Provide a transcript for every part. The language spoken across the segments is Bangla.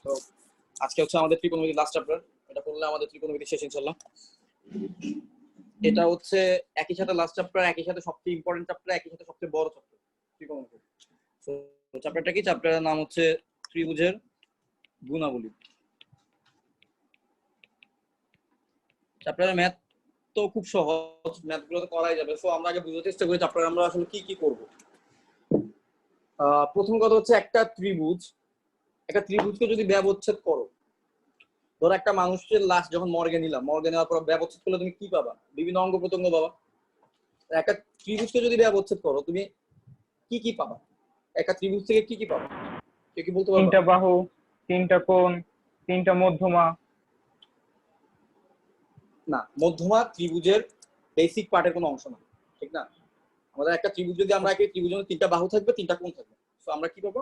তো আজকে হচ্ছে আমাদের ত্রিকোণমিতি লাস্ট চ্যাপ্টার, এটা করলে আমাদের ত্রিকোণমিতি শেষ ইনশাআল্লাহ। এটা হচ্ছে একই সাথে লাস্ট চ্যাপ্টার, একই সাথে সবচেয়ে ইম্পর্টেন্ট চ্যাপ্টার, একই সাথে সবচেয়ে বড় চ্যাপ্টার ত্রিকোণমিতি। তো চ্যাপ্টারটা কি? চ্যাপ্টারের নাম হচ্ছে ত্রিভুজের গুণাবলী। চ্যাপ্টারের ম্যাথ তো খুব সহজ, ম্যাথগুলো তো করাই যাবে। সো আমরা আগে বুঝতে চেষ্টা করি চ্যাপ্টারে আমরা আসলে কি কি করব। প্রথম কথা হচ্ছে একটা ত্রিভুজকে যদি ব্যবচ্ছেদ করো, ধরো একটা মানুষের লাশ যখন মর্গে নিলাম, মর্গে নেওয়ার পর ব্যবচ্ছেদ করলে তুমি কি পাবা? বিভিন্ন অঙ্গ প্রত্যঙ্গ পাবা। একটা ত্রিভুজকে যদি ব্যবচ্ছেদ করো তুমি কি কি পাবা? একটা ত্রিভুজ থেকে কি কি পাবা কেউ কি বলতে পারবা? 3টা বাহু, 3টা কোণ, 3টা মধ্যমা। না, মধ্যমা ত্রিভুজের বেসিক পার্টের কোনো অংশ না, ঠিক না? আমাদের একটা ত্রিভুজ যদি আমরা একে ত্রিভুজের 3টা বাহু থাকবে, 3টা কোণ থাকবে। তো আমরা কি পাবো?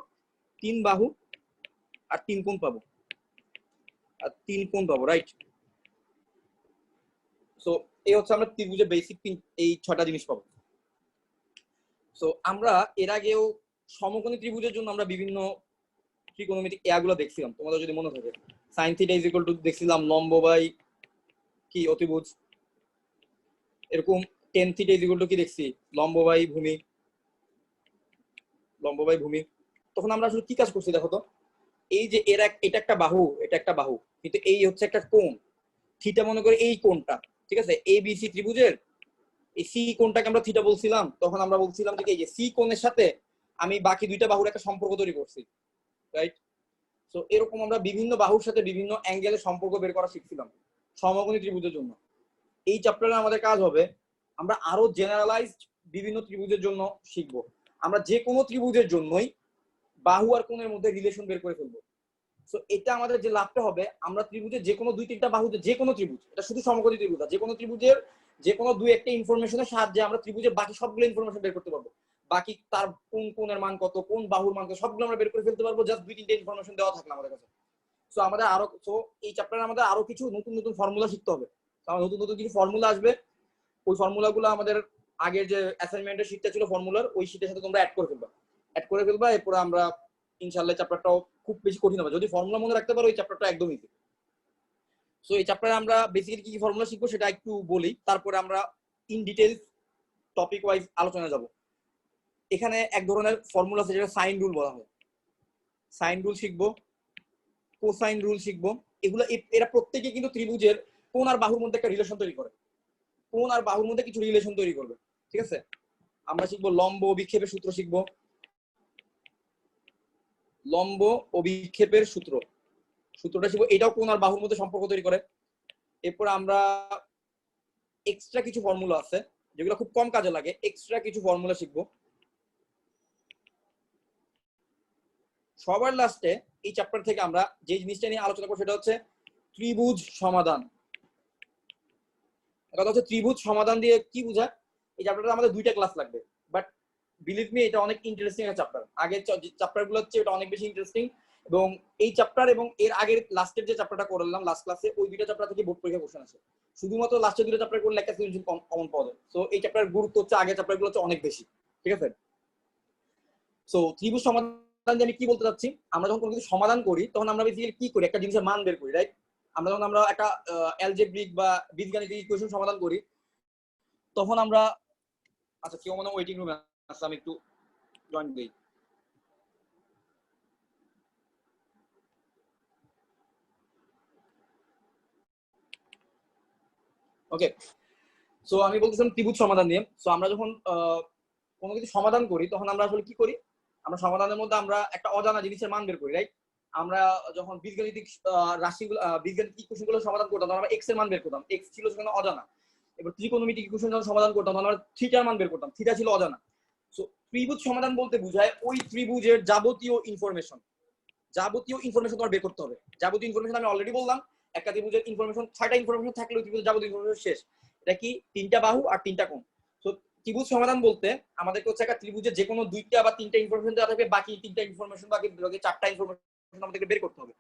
3 বাহু আর 3 কোণ পাবো, আর 3 কোণ পাবো, রাইট? সো এই হচ্ছে আমরা ত্রিভুজের বেসিক এই 6টা জিনিস পাবো। সো আমরা এর আগেও সমকোণী ত্রিভুজের জন্য আমরা বিভিন্ন ত্রিকোণমিতিক এগুলো দেখছিলাম, তোমাদের যদি মনে থাকে। sin θ = দেখছিলাম লম্ব বাই কি অতিভুজ, এরকম tan θ = কি দেখছি? লম্ব বাই ভূমি, লম্ব বাই ভূমি। তখন আমরা আসলে কি কাজ করছি দেখো তো। এই যে এটা একটা বাহু, এটা একটা বাহু, কিন্তু এই হচ্ছে একটা কোণ থিটা, মনে করে এই কোণটা, ঠিক আছে? এ বি সি ত্রিভুজের এই সি কোণটাকে আমরা থিটা বলছিলাম। তখন আমরা বলছিলাম যে এই যে সি কোণের সাথে আমি বাকি দুইটা বাহুর একটা সম্পর্ক তৈরি করছি, রাইট? তো এরকম আমরা বিভিন্ন বাহুর সাথে বিভিন্ন অ্যাঙ্গেলের সম্পর্ক বের করা শিখছিলাম সমকোণী ত্রিভুজের জন্য। এই চ্যাপ্টারে আমাদের কাজ হবে আমরা আরো জেনারেলাইজড বিভিন্ন ত্রিভুজের জন্য শিখবো। আমরা যে কোনো ত্রিভুজের জন্যই বাহু আর কোণের মধ্যে রিলেশন বের করে ফেলবো। সো এটা আমাদের যে লাভটা হবে, আমরা ত্রিভুজের যে কোনো 2-3টা বাহুতে, যে কোনো ত্রিভুজ, এটা শুধু সমকোণী ত্রিভুজ না, যে কোনো ত্রিভুজের যে কোনো 2-1টা ইনফরমেশনের সাহায্যে আমরা ত্রিভুজের বাকি সবগুলো ইনফরমেশন বের করতে পারবো। বাকি তার কোন কোণের মান কত, কোন বাহুর মান কত, সবগুলো আমরা বের করে ফেলতে পারবো জাস্ট 2-3টা ইনফরমেশন দেওয়া থাকলে আমাদের কাছে। সো আমাদের আরো এই চ্যাপ্টারে আমাদের আরো কিছু নতুন নতুন ফর্মুলা শিখতে হবে। নতুন নতুন কিছু ফর্মুলা আসবে, ওই ফর্মুলাগুলো আমাদের আগের যে অ্যাসাইনমেন্টের শীটটা ছিল ফর্মুলার, ওই শীটের সাথে তোমরা অ্যাড করে ফেলবা। এরপরে আমরা ইনশাআল্লাহ চ্যাপ্টারটাও খুব বেশি কঠিন হবে যদি ফর্মুলা মনে রাখতে পারো। এই চ্যাপ্টারটা একদম ইজি। সো এই চ্যাপ্টারে আমরা বেসিক্যালি কি কি ফর্মুলা শিখবো সেটা একটু বলি, তারপরে আমরা ইন ডিটেইলস টপিক ওয়াইজ আলোচনা যাব। এখানে এক ধরনের ফর্মুলা আছে যেটা সাইন রুল বলা হয়। সাইন রুল শিখবো, কোসাইন রুল শিখবো। এরা প্রত্যেকে কিন্তু ত্রিভুজের কোণ আর বাহুর মধ্যে একটা রিলেশন তৈরি করে, কোণ আর বাহুর মধ্যে কিছু রিলেশন তৈরি করবে, ঠিক আছে? আমরা শিখবো লম্ব অভিক্ষেপের সূত্র, শিখবো লম্ব অভিক্ষেপের সূত্রটা শিখবো। এটাও কোণ আর বাহুর মধ্যে সম্পর্ক তৈরি করে। এরপর আমরা এক্সট্রা কিছু ফর্মুলা আছে যেগুলো খুব কম কাজে লাগে, এক্সট্রা কিছু ফর্মুলা শিখবো। সবার লাস্টে এই চ্যাপ্টার থেকে আমরা যে জিনিসটা নিয়ে আলোচনা করব সেটা হচ্ছে ত্রিভুজ সমাধান। কথা হচ্ছে ত্রিভুজ সমাধান দিয়ে কি বোঝায়। এই চ্যাপ্টারে আমাদের 2টা ক্লাস লাগবে, বাট বিলিভ মি এটা অনেক ইন্টারেস্টিং একটা চ্যাপ্টার। আগের চ্যাপ্টারগুলো হচ্ছে এটা অনেক বেশি ইন্টারেস্টিং, এবং এই চ্যাপ্টার এবং এর আগের লাস্টের যে চ্যাপ্টারটা করলাম লাস্ট ক্লাসে, ওই 2টা চ্যাপ্টার থেকে বোর্ড পরীক্ষা কোশ্চেন আছে। শুধুমাত্র লাস্টের 2টা চ্যাপ্টার করলে একটা সৃজনশীল কমন পাওয়া যায়। সো এই চ্যাপ্টারের গুরুত্ব হচ্ছে আগের চ্যাপ্টারগুলো হচ্ছে অনেক বেশি, ঠিক আছে? সো ত্রিভুজ সমাধান দিয়ে আমি কি বলতে চাচ্ছি, আমরা যখন কোনো কিছু সমাধান করি তখন আমরা বেসিক্যালি কি করি? একটা জিনিসের মান বের করি, রাইট? আমরা যখন আমরা একটা অ্যালজেব্রিক বা বীজগাণিতিক ইকুয়েশন সমাধান করি তখন আমরা, আচ্ছা কেউ মনে ওয়েটিং রুমে আছে, আমি একটু জয়েন দিই। ওকে, সো আমি বলতেছিলাম ত্রিভুজ সমাধান নিয়ে। সো আমরা যখন কোনো কিছু সমাধান করি তখন আমরা আসলে কি করি? আমরা সমাধানের মধ্যে আমরা একটা অজানা জিনিসের মান বের করি, রাইট? আমরা যখন বীজগাণিতিক রাশিগুলো বীজগাণিতিক ইকুয়েশনগুলো সমাধান করতাম তখন আমরা এক্স এর মান বের করতাম, এক্স ছিল সেখানে অজানা। এবার ত্রিকোণমিতিক ইকুয়েশন যখন সমাধান করতাম তখন আমরা থিটার মান বের করতাম, থিটা ছিল অজানা। সো ত্রিভুজ সমাধান বলতে বোঝায় ওই ত্রিভুজের যাবতীয় ইনফরমেশন তোমার বের করতে হবে। যাবতীয় ইনফরমেশন আমি অলরেডি বললাম, একটা ত্রিভুজের ইনফরমেশন 6টা ইনফরমেশন থাকলে ওই ত্রিভুজের যাবতীয় ইনফরমেশন শেষ। এটা কি? 3টা বাহু আর 3টা কোণ। তো ত্রিভুজ সমাধান বলতে আমাদেরকে হচ্ছে একটা ত্রিভুজের যে কোনো 2টা বা 3টা ইনফরমেশন দেওয়া থাকবে, বাকি 3টা ইনফরমেশন বাকি 4টা ইনফরমেশন আমাদেরকে বের করতে হবে।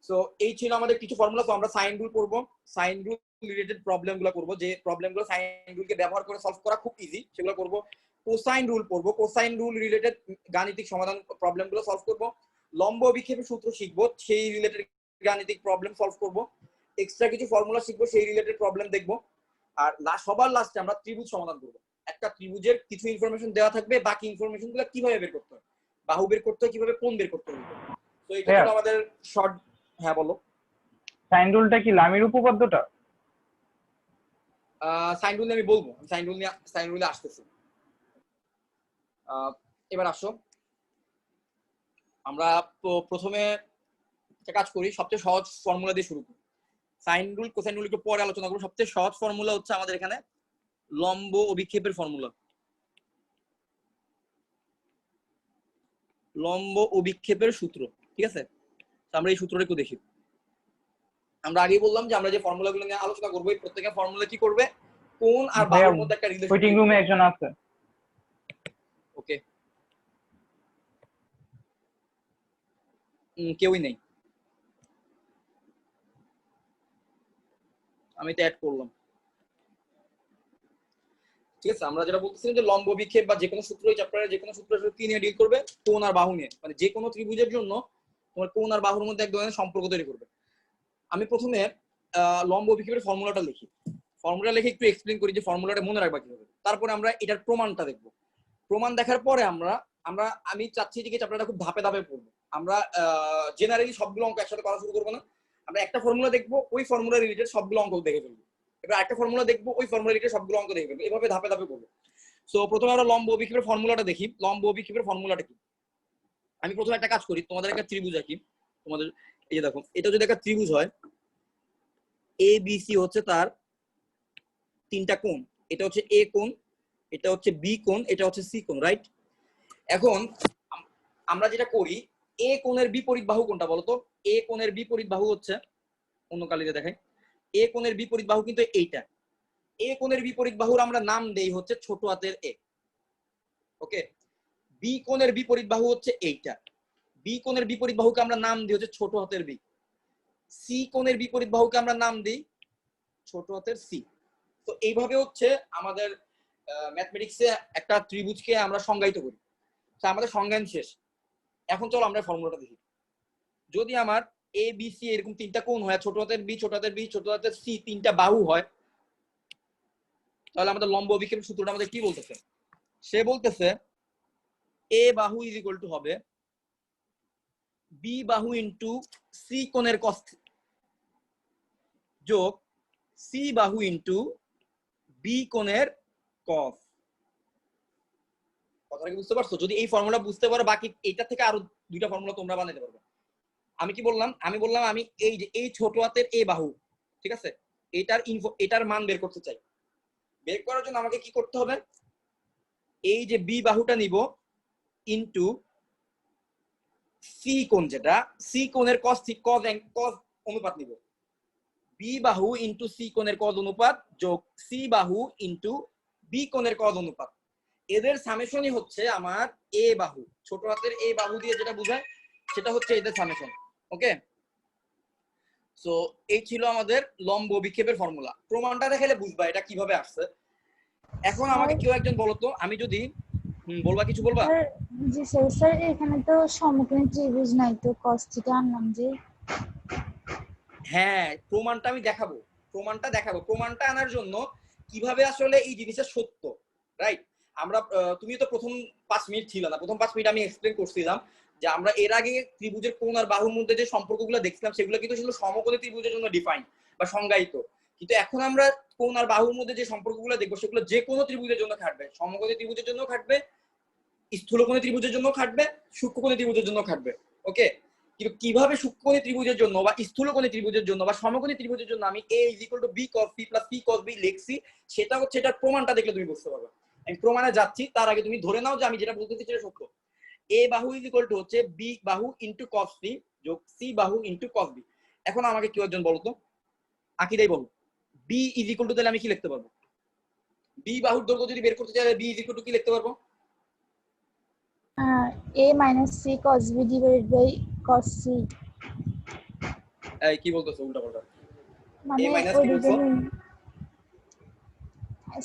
সো এই ছিল আমাদের কিছু ফর্মুলা। তো আমরা সাইন রুল করব, সাইন রুল রিলেটেড প্রবলেমগুলো করব, যে প্রবলেমগুলো সাইন রুলকে ব্যবহার করে সলভ করা খুব ইজি সেগুলো করব। কোসাইন রুল পড়বো, কোসাইন রুল রিলেটেড গাণিতিক সমাধান প্রবলেমগুলো সলভ করব। লম্ব অভিক্ষেপের সূত্র শিখবো, সেই রিলেটেড গাণিতিক প্রবলেম সলভ করব, এক্সট্রা কিছু ফর্মুলা শিখবো, সেই রিলেটেড প্রবলেম দেখবো। আর সবার লাস্টে আমরা ত্রিভুজ সমাধান করবো। একটা ত্রিভুজের কিছু ইনফরমেশন দেওয়া থাকবে, বাকি ইনফরমেশন গুলো কিভাবে বের করতে হয়, বাহু বের করতে হয়, কিভাবে কোণ বের করতে হবে। তো এটা ছিল আমাদের শর্ট। হ্যাঁ বলো। সাইন রুলটা কি লামির উপপাদ্যটা? সাইন রুল আমি বলবো, সাইন রুলে আসতেছি। এবার আসো, আমরা তো প্রথমে একটা কাজ করি, সবচেয়ে সহজ ফর্মুলা দিয়ে শুরু করি। সাইন রুল কোসাইন রুল একটু পরে আলোচনা করব। সবচেয়ে সহজ ফর্মুলা হচ্ছে আমাদের এখানে লম্ব অভিক্ষেপের ফর্মুলা। লম্ব অভিক্ষেপের সূত্র, ঠিক আছে? আমরা এই সূত্রটা একটু দেখি। আমরা আগেই বললাম যে আমরা যে ফর্মুলাগুলো নিয়ে আলোচনা করবো, এই প্রত্যেকটা ফর্মুলা কি করবে, কোণ আর বাহুর মধ্যে একটা রিলেশন। ওয়েটিং রুমে একজন আছে। ওকে, কেউই নেই, আমি তো অ্যাড করলাম। ঠিক আছে, আমরা যেটা বলতেছিলাম যে লম্ব অভিক্ষেপ বা যে কোনো সূত্র, এই চ্যাপ্টারে যে কোনো সূত্র কি নিয়ে ডিল করবে, কোণ আর বাহু নিয়ে। মানে যে কোনো ত্রিভুজের জন্য তোমার কোণ আর বাহুর মধ্যে এক ধরনের সম্পর্ক তৈরি করবে। আমি প্রথমে লম্ব অভিক্ষেপের ফর্মুলাটা লিখি। ফর্মুলা লিখে একটু এক্সপ্লেন করি যে ফর্মুলাটা মনে রাখবা কিভাবে। তারপরে আমরা এটার প্রমাণটা দেখবো। প্রমাণ দেখার পরে আমি চাচ্ছি যে চ্যাপ্টারটা খুব ধাপে ধাপে পড়বো। আমরা জেনারেলি সবগুলো অঙ্ক একসাথে করা শুরু করবো না। আমরা একটা ফর্মুলা দেখবো, ওই ফর্মুলা রিলেটেড সবগুলো অঙ্ক দেখে ফেলবো। এবার একটা ফর্মুলা দেখবো, ওই ফর্মুলা রিলেটেড সবগুলো অঙ্ক দেখে ফেলবো। এভাবে ধাপে ধাপে করবো। সো প্রথমে আমরা লম্ব অভিক্ষেপের ফর্মুলাটা দেখি। লম্ব অভিক্ষেপের ফর্মুলাটা কি? আমি প্রথমে একটা কাজ করি, তোমাদের একটা ত্রিভুজ আঁকি। তোমাদের এই যে দেখো, এটা যদি একটা ত্রিভুজ হয়, এ বি সি হচ্ছে তার তিনটা কোণ। এটা হচ্ছে এ কোণ, এটা হচ্ছে বি কোণ, এটা হচ্ছে সি কোণ, রাইট? এখন আমরা যেটা করি, এ কোণের বিপরীত বাহু কোনটা বলতো? এ কোণের বিপরীত বাহু হচ্ছে, অন্য কালিতে দেখাই, এ কোণের বিপরীত বাহু কিন্তু এইটা। এ কোণের বিপরীত বাহুর আমরা নাম দেই হচ্ছে ছোট হাতের এ। ওকে, বি কোণের বিপরীত বাহু হচ্ছে এইটা। বি কোণের বিপরীত বাহুকে আমরা নাম দিই হচ্ছে ছোট হাতের বি। সি কোণের বিপরীত বাহুকে আমরা নাম দিই ছোট হাতের সি। তো এইভাবে হচ্ছে আমাদের ম্যাথমেটিক্সে একটা ত্রিভুজকে আমরা সংজ্ঞায়িত করি। আমাদের সংজ্ঞান শেষ। এখন চলো আমরা ফর্মুলাটা দেখি। যদি আমার এ বি সি এরকম তিনটা কোণ হয়, ছোট হাতের বি, ছোট হাতের বি, ছোট হাতের সি তিনটা বাহু হয়, তাহলে আমাদের লম্ব অভিক্ষেপের সূত্রটা আমাদের কি বলতেছে? সে বলতেছে এ বাহু ইজ ইকুয়াল টু হবে বি বাহু ইন্টু সি কোণের কস যোগ সি বাহু ইন্টু বি কোণের কস। কথাটা কি বুঝতে পারছো? যদি এই ফর্মুলা বুঝতে পারো, বাকি এটা থেকে আরো দুইটা ফর্মুলা তোমরা বানাতে পারবে। আমি কি বললাম? আমি বললাম আমি এই যে এই ছোট হাতের এ বাহু, ঠিক আছে, এটার মান বের করতে চাই। বের করার জন্য আমাকে কি করতে হবে? এই যে বি বাহুটা নিব ইনটু সি কোণ, যেটা সি কোণের কস অনুপাত নিব। বি বাহু ইনটু সি কোণের কস অনুপাত যোগ সি বাহু ইনটু বি কোণের কস অনুপাত। এদের সামেশনই হচ্ছে আমার এ বাহু। ছোট হাতের এ বাহু দিয়ে যেটা বোঝায় সেটা হচ্ছে এদের সামেশন। ওকে, সো এই ছিল আমাদের লম্ব অভিক্ষেপের ফর্মুলা। প্রমাণটা দেখালে বুঝবা এটা কিভাবে আসছে। এখন আমাকে কেউ একজন বলো তো, আমি যদি বলবা, কিছু বলবা? জি স্যার। স্যার এখানে তো সমকোণী ত্রিভুজ নাই, তো cos থিটা আনলাম যে। হ্যাঁ, প্রমাণটা আমি দেখাবো। প্রমাণটা আনার জন্য কিভাবে আসলে এই জিনিসটা সত্য, রাইট? আমরা তুমি তো প্রথম 5 মিনিট ছিল না, প্রথম 5 মিনিট আমি এক্সপ্লেন করছিলাম যে আমরা এর আগে ত্রিভুজের কোণ আর বাহুর মধ্যে যে সম্পর্কগুলো দেখছিলাম সেগুলো কিন্তু ছিল সমকোণী ত্রিভুজের জন্য ডিফাইন বা সংজ্ঞায়িত। কিন্তু এখন আমরা কোণ আর বাহুর মধ্যে যে সম্পর্কগুলো দেখবো সেগুলো যে কোনো ত্রিভুজের জন্য খাটবে। সমকোণী ত্রিভুজের জন্য খাটবে, স্থূলকোণী ত্রিভুজের জন্য খাটবে, সূক্ষ্মকোণী ত্রিভুজের জন্য খাটবে। ওকে, কিন্তু কিভাবে সূক্ষ্মকোণী ত্রিভুজের জন্য বা স্থূলকোণী ত্রিভুজের জন্য বা সমকোণী ত্রিভুজের জন্য আমি a = b cos c + c cos b লিখছি, সেটা হচ্ছে এটার প্রমাণটা দেখলে তুমি বুঝতে পারবে। আমি প্রমাণে যাচ্ছি, তার আগে তুমি ধরে নাও যে আমি যেটা বলতেছি সেটা সত্য। a বাহু = হচ্ছে b বাহু * cos c যোগ c বাহু * cos b। এখন আমাকে কেউ একজন বলো তো, আকিদাই বলো, b = তাহলে আমি কি লিখতে পারবো? b বাহুর দৈর্ঘ্য যদি বের করতে চাই, b = কি লিখতে পারবো? a - c cos b / cos c। এই কি বলতেছো উল্টাপাল্টা? মানে a - কি বলছো?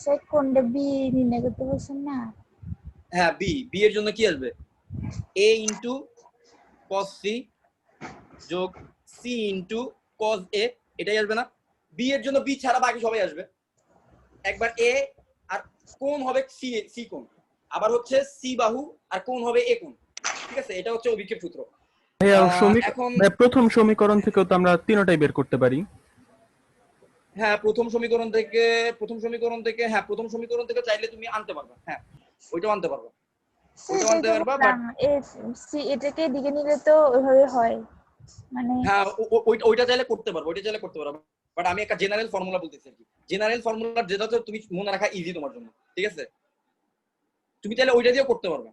স্যার কোনটা b নির্ণয় করতে বলছেন না? হ্যাঁ, বি এর জন্য কি আসবে? a * cos c যোগ c ইনটু cos a, এটাই আসবে না? b এর জন্য b ছাড়া বাকি সবাই আসবে। একবার a আর কোণ হবে c কোণ, আবার হচ্ছে c বাহু আর কোণ হবে a কোণ। ঠিক আছে, এটা হচ্ছে অভিক্ষেপ সূত্র। এখন প্রথম সমীকরণ থেকেও তো আমরা তিনটাই বের করতে পারি। হ্যাঁ, প্রথম সমীকরণ থেকে প্রথম সমীকরণ থেকে চাইলে তুমি আনতে পারবে। হ্যাঁ, ওইটাও আনতে পারবে, ওইটাও আনতে পারবা। বাট এটাকে দিকে নিলে তো ওইভাবে হয়, মানে হ্যাঁ, ওইটা চাইলে করতে পারবো, বাট আমি একটা জেনারেল ফর্মুলা বলতেছি আর কি। জেনারেল ফর্মুলা যেটা তো তুমি মনে রাখা ইজি তোমার জন্য, ঠিক আছে? তুমি চাইলে ওইটা দিয়েও করতে পারবে।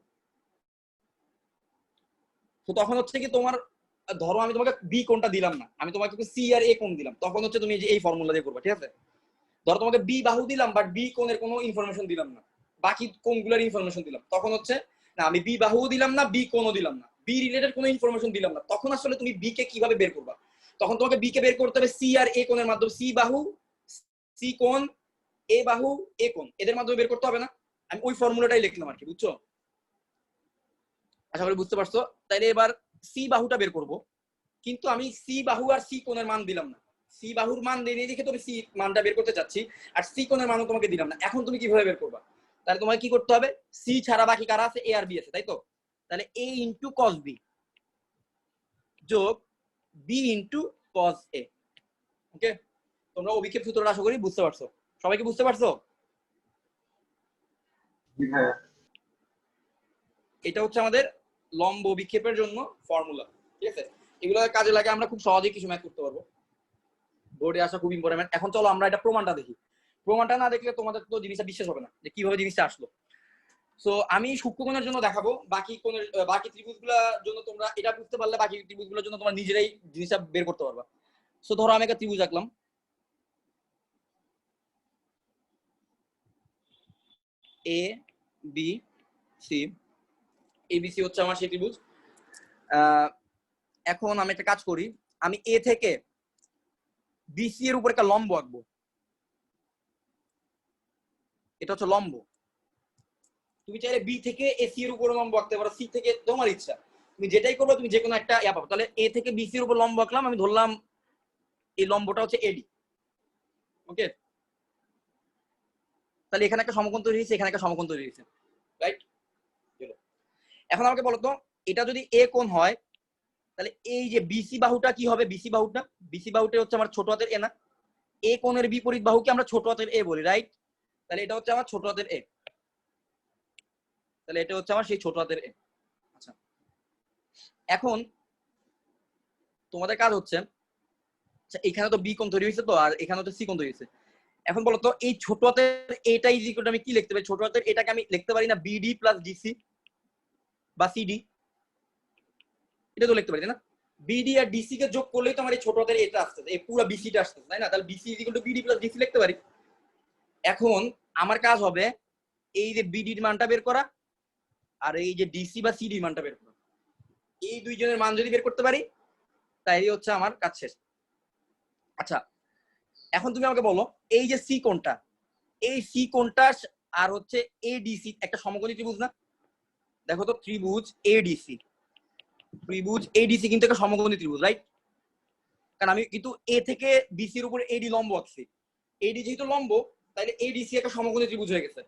তো তখন হচ্ছে কি তোমার, ধরো আমি তোমাকে বি কোণটা দিলাম না, আমি তোমাকে সি আর এ কোণ দিলাম, তখন হচ্ছে তুমি এই ফর্মুলা দিয়ে করবে। ঠিক আছে, ধরো তোমাকে বি বাহু দিলাম বাট বি কোণের কোনো ইনফরমেশন দিলাম না, বাকি কোণগুলোর ইনফরমেশন দিলাম, তখন হচ্ছে না আমি বি বাহু দিলাম না, বি কোণও দিলাম না, বি রিলেটেড কোনো ইনফরমেশন দিলাম না, তখন আসলে তুমি বি কে কিভাবে বের করবা? তখন তোমাকে বি কে বের করতে হবে সি আর এ কোণের মাধ্যমে, সি বাহু সি কোণ, এ বাহু এ কোণ, এদের মাধ্যমে বের করতে হবে না? আমি ওই ফর্মুলাটাই লিখলাম আর কি, বুঝছো? আশা করি বুঝতে পারছো। তাইলে এবার সি বাহুটা বের করব, কিন্তু আমি সি বাহু আর সি কোণের মান দিলাম না, সি বাহুর মান দিয়ে দেখে তুমি সি মানটা বের করতে চাচ্ছি, আর সি কোণের মানও তোমাকে দিলাম না। এখন তুমি কিভাবে বের করবা? তাহলে তোমাকে কি করতে হবে? সি ছাড়া বাকি কারা আছে? এ আর বি আছে, তাই তো? তাহলে এ ইন্টু কস বি যোগ বি ইন্টু কস এ। ওকে, তোমরা অভিক্ষেপ সূত্রটা আশা করি বুঝতে পারছো। সবাইকে বুঝতে পারছো? এটা হচ্ছে আমাদের লম্ব অভিক্ষেপের জন্য ফর্মুলা। ঠিক আছে, এগুলো কাজে লাগে, আমরা খুব সহজেই কিছু ম্যাথ করতে পারবো। বোর্ডে আসা খুব ইম্পর্টেন্ট। এখন চলো আমরা এটা প্রমাণটা দেখি। প্রমাণটা না দেখলে তোমাদের তো জিনিসটা বিশ্বাস হবে না যে কিভাবে জিনিসটা আসলো। সো আমি সূক্ষ্মকোণের জন্য দেখাবো, বাকি ত্রিভুজগুলোর জন্য তোমরা এটা বুঝতে পারলে বাকি ত্রিভুজগুলোর জন্য তোমরা নিজেরাই জিনিসটা বের করতে পারবা। সো ধরো আমি একটা ত্রিভুজ আঁকলাম, এ বি সি। এবিসি হচ্ছে আমার সেই ত্রিভুজ। এখন আমি একটা কাজ করি, আমি এ থেকে বিসি এর উপর একটা লম্ব আঁকবো। এটা হচ্ছে লম্ব। তুমি চাইলে বি থেকে এসি এর উপর লম্ব আঁকতে পারো, সি থেকে, তোমার ইচ্ছা, তুমি যেটাই করবে তুমি যে কোনো একটা ইয়া পাবো। তাহলে এ থেকে বিসি এর উপর লম্ব আঁকলাম, আমি ধরলাম এই লম্বটা হচ্ছে এডি। ওকে, তাহলে এখানে একটা সমকোণ তৈরি হয়েছে, এখানে একটা সমকোণ তৈরি হয়েছে, রাইট? এখন আমাকে বলো তো, এটা যদি এ কোণ হয় তাহলে এই যে বিসি বাহুটা কি হবে? বিসি বাহুটা হচ্ছে আমার ছোট হাতের এ না? এ কোণের বিপরীত বাহুকে আমরা ছোট হাতের এ বলি, রাইট? তাহলে এটা হচ্ছে আমার ছোট হাতের এ, তাহলে এটা হচ্ছে আমার সেই ছোট হাতের এ। আচ্ছা, এখন তোমাদের কাজ হচ্ছে, এখানে তো বি কোণ তৈরি হয়েছে তো, আর এখানে তো সি কোণ তৈরি হয়েছে। এখন বলো তো এই ছোট হাতের এটা ইজ ইকুয়াল টু আমি কি লিখতে পারি? ছোট হাতের এটাকে আমি লিখতে পারি না বিডি প্লাস ডিসি বা সিডি? এটা তো লিখতে পারি, তাই না? বিডি আর ডিসি কে যোগ করলেই তো আমার এই ছোট হাতের এটা আসতেছে, এই পুরো বিসিটা আসতেছে, তাই না? তাহলে BC is equal to BD plus DC লিখতে পারি। এখন আমার কাজ হবে এই যে বিডির মানটা বের করা আর এই যে ডিসি বা সিডি মানটা বের করা। এই দুইজনের মান যদি বের করতে পারি তাই হচ্ছে আমার কাজ শেষ। আচ্ছা, এখন তুমি আমাকে বলো এই যে সি কোণটা, এই সি কোণটা আর হচ্ছে এডিসি একটা সমকোণী ত্রিভুজ না? দেখো তো, ত্রিভুজ এডিসি কিন্তু একটা সমকোণী ত্রিভুজ, রাইট? কারণ আমি কিন্তু এ থেকে বিসির উপর এডি লম্ব আঁকছি, এডি যেহেতু লম্ব তাহলে এডিসি একটা সমকোণী ত্রিভুজ হয়ে গেছে।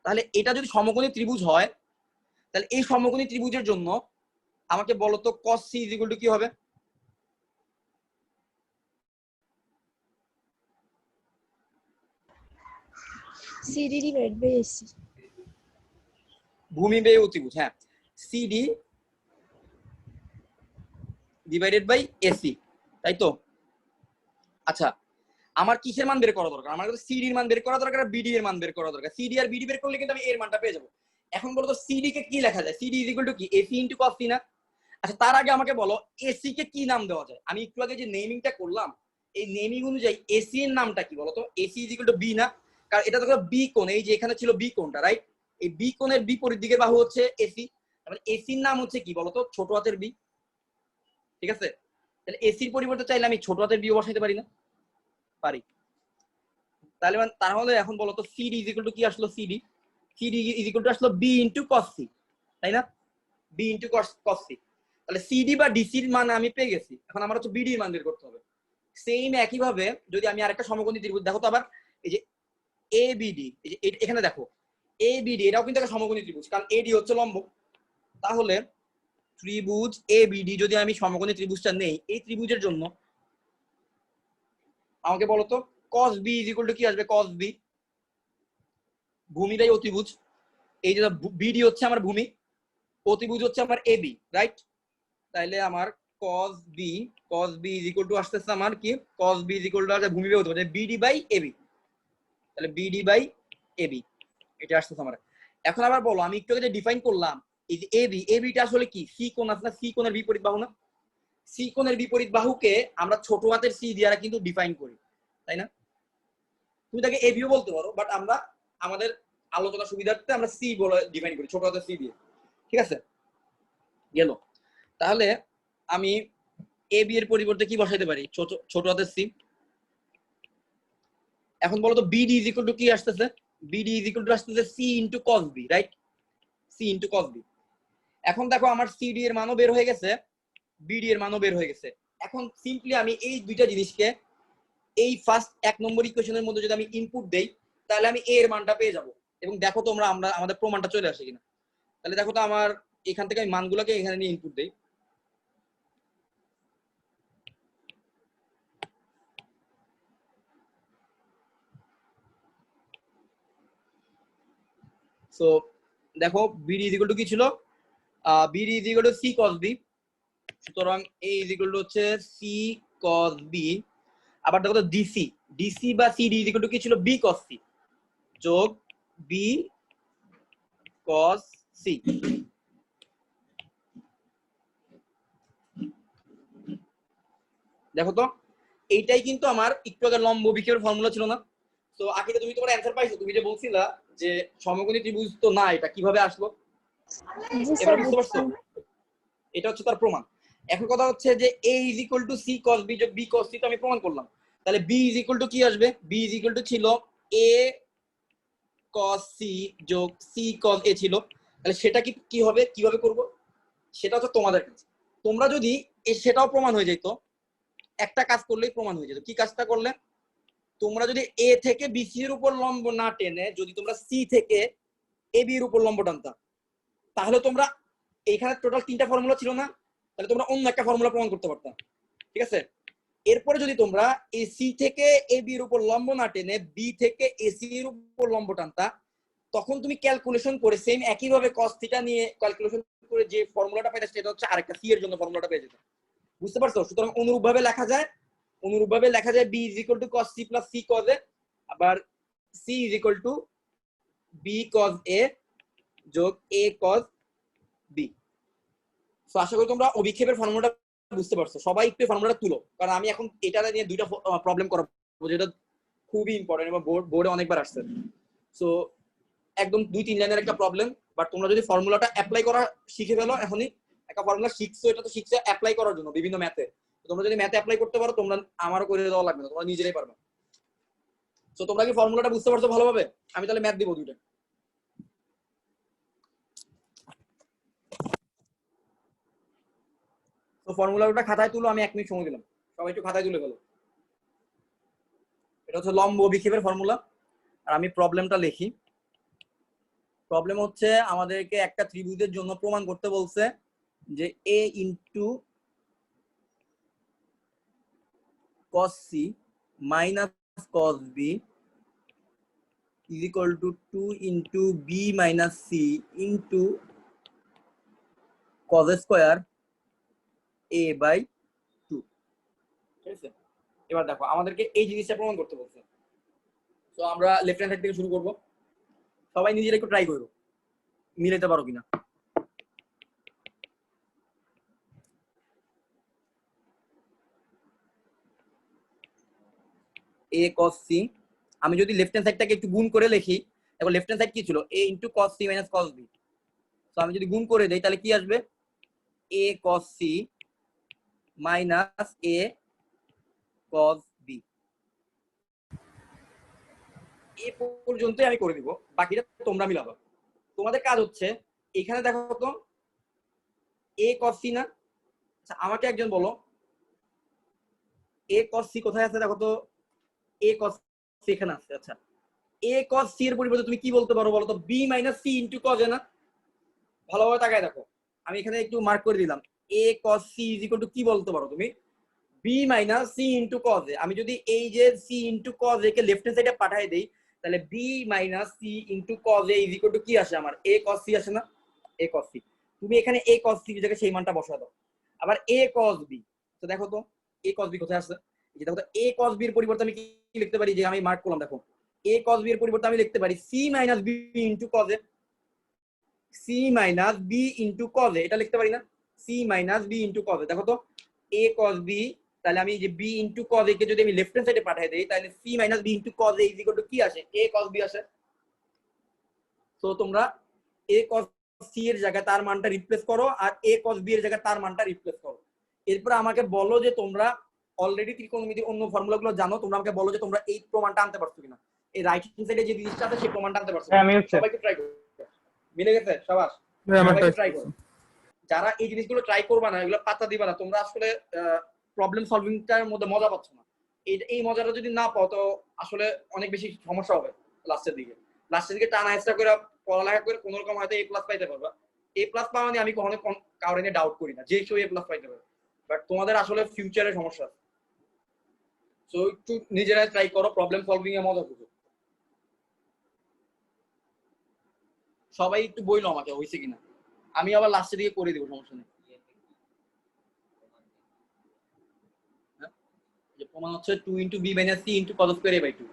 তাহলে এটা যদি সমকোণী ত্রিভুজ হয় তাহলে এই সমকোণী ত্রিভুজের জন্য আমাকে বলো তো cos c is equal to কি হবে? CD divide by AC. ভূমি বেয়ে ত্রিভুজ, হ্যাঁ, সিডি ডিভাইডেড বাই এসি, তাই তো? আচ্ছা, আমার কিসের মান বের করা দরকার? আমার কাছে সিডি এর মান বের করা দরকার, বিডি এর মান বের করা দরকার। সিডি আর বিডি বের করলে কিন্তু আমি এর মানটা পেয়ে যাবো। এখন বলো তো সিডি কে কি লেখা যায়? সিডি ইজ ইকুয়াল টু কি? এসি ইনটু cos c না? আচ্ছা, তার আগে আমাকে বলো এসি কে কি নাম দেওয়া যায়? আমি একটু আগে যে নেমিংটা করলাম এই নেমিং অনুযায়ী এসি এর নামটা কি বলো তো? AC is equal to b না? কারণ এটা তো বি কোণ, এই যে এখানে ছিল বি কোণটা, রাইট? এই বি কোণের বিপরীত দিকের বাহু হচ্ছে এসি, তাহলে এসির নাম হচ্ছে কি বলতো? ছোট হাতের বি। ঠিক আছে, তাহলে এসির পরিবর্তে চাইলে আমি ছোট হাতের বি বসাইতে পারি না? পারি। তাহলে এখন বলো তো সিডি ইজ ইকুয়াল টু কি আসলো? সিডি ইজ ইকুয়াল টু আসলো বি ইনটু cos c, তাই না? B into cos c. তাহলে সিডি বা ডিসির মান আমি পেয়ে গেছি, এখন আমার হচ্ছে বিডি এর মান বের করতে হবে। সেম একইভাবে যদি আমি আরেকটা সমকোণী ত্রিভুজ, দেখো তো আবার এই যে এ বিডি, এই যে এখানে দেখো এ বিডি, এটাও কিন্তু একটা সমকোণী ত্রিভুজ, কারণ এডি হচ্ছে লম্ব। তাহলে ত্রিভুজ এ বিডি যদি আমি সমকোণী ত্রিভুজটা নেই, এই ত্রিভুজের জন্য আমাকে বলো তো cos b is equal to কি আসবে? cos b ভূমিটাই অতিভুজ, এই যে বিডি হচ্ছে আমার ভূমি, অতিভুজ হচ্ছে আমার এবি, রাইট? তাইলে আমার cos b is equal to আসতেছে আমার কি, cos b is equal two আসবে ভূমি বাই অতিভুজ, বিডি বাই এবি। তাহলে বিডি বাই এবি এটা আসতেছে আমার। এখন আবার বলো, আমি একটু আগে যে ডিফাইন করলাম এই যে এবিটা আসলে কি? সি কোণ আছে না, সি কোণের বিপরীত বাহু না? সি কোণের বিপরীত বাহুকে আমরা ছোট হাতের সি দিয়ে কিন্তু ডিফাইন করি, তাই না? তুমি তাকে এবিও বলতে পারো, বাট আমরা আমাদের আলোচনা সুবিধার্থে আমরা সি বলে ডিফাইন করি, ছোট হাতের সি দিয়ে। ঠিক আছে, গেল। তাহলে আমি এবি এর পরিবর্তে কি বসাইতে পারি? ছোট হাতের সি। এখন বলো তো বিডি ইজ ইকুয়াল টু কি আসতেছে? বিডি ইজ ইকুয়াল টু আসতেছে c into cos b, right? C into cos b. এখন দেখো আমার সিডি এর মানও বের হয়ে গেছে, বিডি এর মানও বের হয়ে গেছে। এখন সিম্পলি আমি এই দুইটা জিনিসকে এই ফার্স্ট 1 নম্বর ইকুয়েশনের মধ্যে যদি আমি ইনপুট দেই, তাহলে আমি এ এর মানটা পেয়ে যাব। এবং দেখো তোমরা আমরা আমাদের প্রমাণটা চলে আসে কিনা। তাহলে দেখো তো আমার এখান থেকে আমি মানগুলোকে এখানে নিয়ে ইনপুট দেই। সো দেখো বিডি ইজ ইকুয়াল টু কি ছিল? BD is equal to c cos b. সুতরাং এ ইজ ইকুয়াল টু হচ্ছে সি কস বি। আবার দেখো তো ডিসি বা সিডি ইজ ইকুয়াল টু কি ছিল? বি কস সি যোগ বি কস সি। দেখো তো এইটাই কিন্তু আমার একটু আগে লম্ব বিক্ষেপের ফর্মুলা ছিল না? তো আকিদা তুমি তোমার অ্যানসার পাইছো? তুমি যে বলছিলা যে সমকোণী ত্রিভুজ তো না, এটা কিভাবে আসলো জি এবার স্যার, বুঝতে পারছো? এটা হচ্ছে তার প্রমাণ। এখন কথা হচ্ছে যে a is equal to c cos b যোগ বি কস সি তো আমি প্রমাণ করলাম। তাহলে b ইজ ইকুয়াল টু কি আসবে? b ইজ ইকুয়াল টু ছিল a cos c যোগ c cos a ছিল। তাহলে সেটা কি হবে, কিভাবে করব সেটা হচ্ছে তোমাদের কাছে। তোমরা যদি সেটাও প্রমাণ হয়ে যেত, একটা কাজ করলেই প্রমাণ হয়ে যেত। কি কাজটা করলে? তোমরা যদি a থেকে bc এর উপর লম্ব না টেনে যদি তোমরা c থেকে ab এর উপর লম্ব টানতা, তাহলে তোমরা এইখানে টোটাল 3টা ফর্মুলা ছিল না? তাহলে তোমরা অন্য একটা ফর্মুলা প্রমাণ করতে পারতা। ঠিক আছে, এরপরে যদি তোমরা এই সি থেকে এ বি এর উপর লম্ব না টেনে বি থেকে এসি এর উপর লম্ব টানতা, তখন তুমি ক্যালকুলেশন করে সেম একইভাবে cos থিটা নিয়ে ক্যালকুলেশন করে যে ফর্মুলাটা পাইতা সেটা হচ্ছে আরেকটা সি এর জন্য ফর্মুলাটা পেয়ে যেত। বুঝতে পারছো? সুতরাং অনুরূপভাবে লেখা যায় b is equal two cos c plus c cos a, আবার c is equal to b cos a যোগ a cos b। সো আশা করি তোমরা অভিক্ষেপের ফর্মুলাটা বুঝতে পারছো। সবাই একটু ফর্মুলাটা তুলো, কারণ আমি এখন এটা নিয়ে দুইটা প্রবলেম করাবো যেটা খুবই ইম্পর্টেন্ট এবং বোর্ডে অনেকবার আসছে। সো একদম 2-3 লাইনের একটা প্রবলেম, বাট তোমরা যদি ফর্মুলাটা অ্যাপ্লাই করা শিখে ফেলো, এখনই একটা ফর্মুলা শিখছো, এটা তো শিখছো অ্যাপ্লাই করার জন্য বিভিন্ন ম্যাথে। তোমরা যদি ম্যাথে অ্যাপ্লাই করতে পারো, তোমরা আমারও করে দেওয়া লাগবে না, তোমরা নিজেরাই পারবে। সো তোমরা কি ফর্মুলাটা বুঝতে পারছো ভালোভাবে? আমি তাহলে ম্যাথ দিব দুইটা। তো ফর্মুলাটা খাতায় তুলো, আমি 1 মিনিট সময় দিলাম, সবাই একটু খাতায় তুলে ফেলো। এটা হচ্ছে লম্ব বিক্ষেপের ফর্মুলা। আর আমি প্রবলেমটা লিখি। প্রবলেম হচ্ছে আমাদেরকে একটা ত্রিভুজের জন্য প্রমাণ করতে বলছে যে a into cos c minus cos b is equal to 2 into b minus c into cos square a by 2। ঠিক আছে, এবার দেখো আমাদেরকে এই জিনিসটা প্রমাণ করতে বলছে। তো আমরা লেফট হ্যান্ড সাইড থেকে শুরু করব। সবাই নিজেরা একটু ট্রাই করো মিলাতে পারো কিনা। a cos c, আমি যদি লেফট হ্যান্ড সাইডটাকে একটু গুণ করে লিখি, এখন লেফট হ্যান্ড সাইড কি ছিল? a into cos c minus cos b। So আমি যদি গুণ করে দেই তাহলে কি আসবে? a cos c minus a cos b। এই পর্যন্তই আমি করে দিব, বাকিটা তোমরা মিলাবা। তোমাদের কাজ হচ্ছে এখানে দেখো তো এ cos c না? আচ্ছা আমাকে একজন বলো এ cos c কোথায় আছে দেখো তো। এ cos c এখানে আছে। আচ্ছা এ cos c এর পরিবর্তে তুমি কি বলতে পারো বলো তো? b - c * cos a না? ভালোভাবে তাকায় দেখো, আমি এখানে একটু মার্ক করে দিলাম। এ cos c = কি বলতে পারো তুমি? b - c * cos a। আমি যদি এই যে c * cos a K left hand সাইডে পাঠিয়ে দেই, তাহলে b - c * cos a = কি আসে আমার? a cos c আসে না? a cos c। তুমি এখানে a cos c জায়গায় সেই মানটা বসায় দাও। আবার a cos b, তো দেখো তো a cos b কোথায় আছে? এই যে দেখো তো a cos b এর পরিবর্তে আমি কি লিখতে পারি? যে আমি মার্ক করলাম দেখো, a cos b এর পরিবর্তে আমি লিখতে পারি c - b * cos a। c - b * cos a, এটা লিখতে পারি না? c - b * cos a। দেখো তো a cos b, তাহলে আমি যে b * cos a কে যদি আমি লেফট হ্যান্ড সাইডে পাঠিয়ে দেই, তাহলে c - b * cos a = কি আসে? a cos b আসে। তো তোমরা a cos c এর জায়গায় তার মানটা রিপ্লেস করো, আর a cos b এর জায়গায় তার মানটা রিপ্লেস করো। এরপর আমাকে বলো যে তোমরা অলরেডি ত্রিকোণমিতির অন্য ফর্মুলাগুলো জানো, তোমরা আমাকে বলো যে তোমরা এই প্রমাণটা আনতে পারছো কিনা। এই রাইট হ্যান্ড সাইডে যে জিনিসটা আছে সেই প্রমাণটা আনতে পারছো। হ্যাঁ, আমি হচ্ছে সবাইকে ট্রাই করো। মিলে গেছে? শাবাশ। আমারটা সবাইকে ট্রাই করো। যারা এই জিনিসগুলো ট্রাই করবা না, এগুলো পাত্তা দিবা না, তোমরা আসলে প্রবলেম সলভিংটার মধ্যে মজা পাচ্ছ না। এই মজাটা যদি না পাও, তো আসলে অনেক বেশি সমস্যা হবে লাস্টের দিকে। লাস্টের দিকে টানা হেঁচড়া করে পড়ালেখা করে কোনো রকম হয়তো A+ পাইতে পারবা। A+ পাওয়া নিয়ে আমি কখনো কাউরে নিয়ে ডাউট করি না, যে কেউ A+ পাইতে পারে। বাট তোমাদের আসলে ফিউচারে সমস্যা আছে। সো একটু নিজেরা ট্রাই করো, প্রবলেম সলভিং এ মজা খুঁজো। সবাই একটু বইলো আমাকে হয়েছে কিনা, আমি আবার লাস্টের দিকে করে দেবো, সমস্যা নেই। যে প্রমাণ হচ্ছে 2 * b - c * cos square a/2।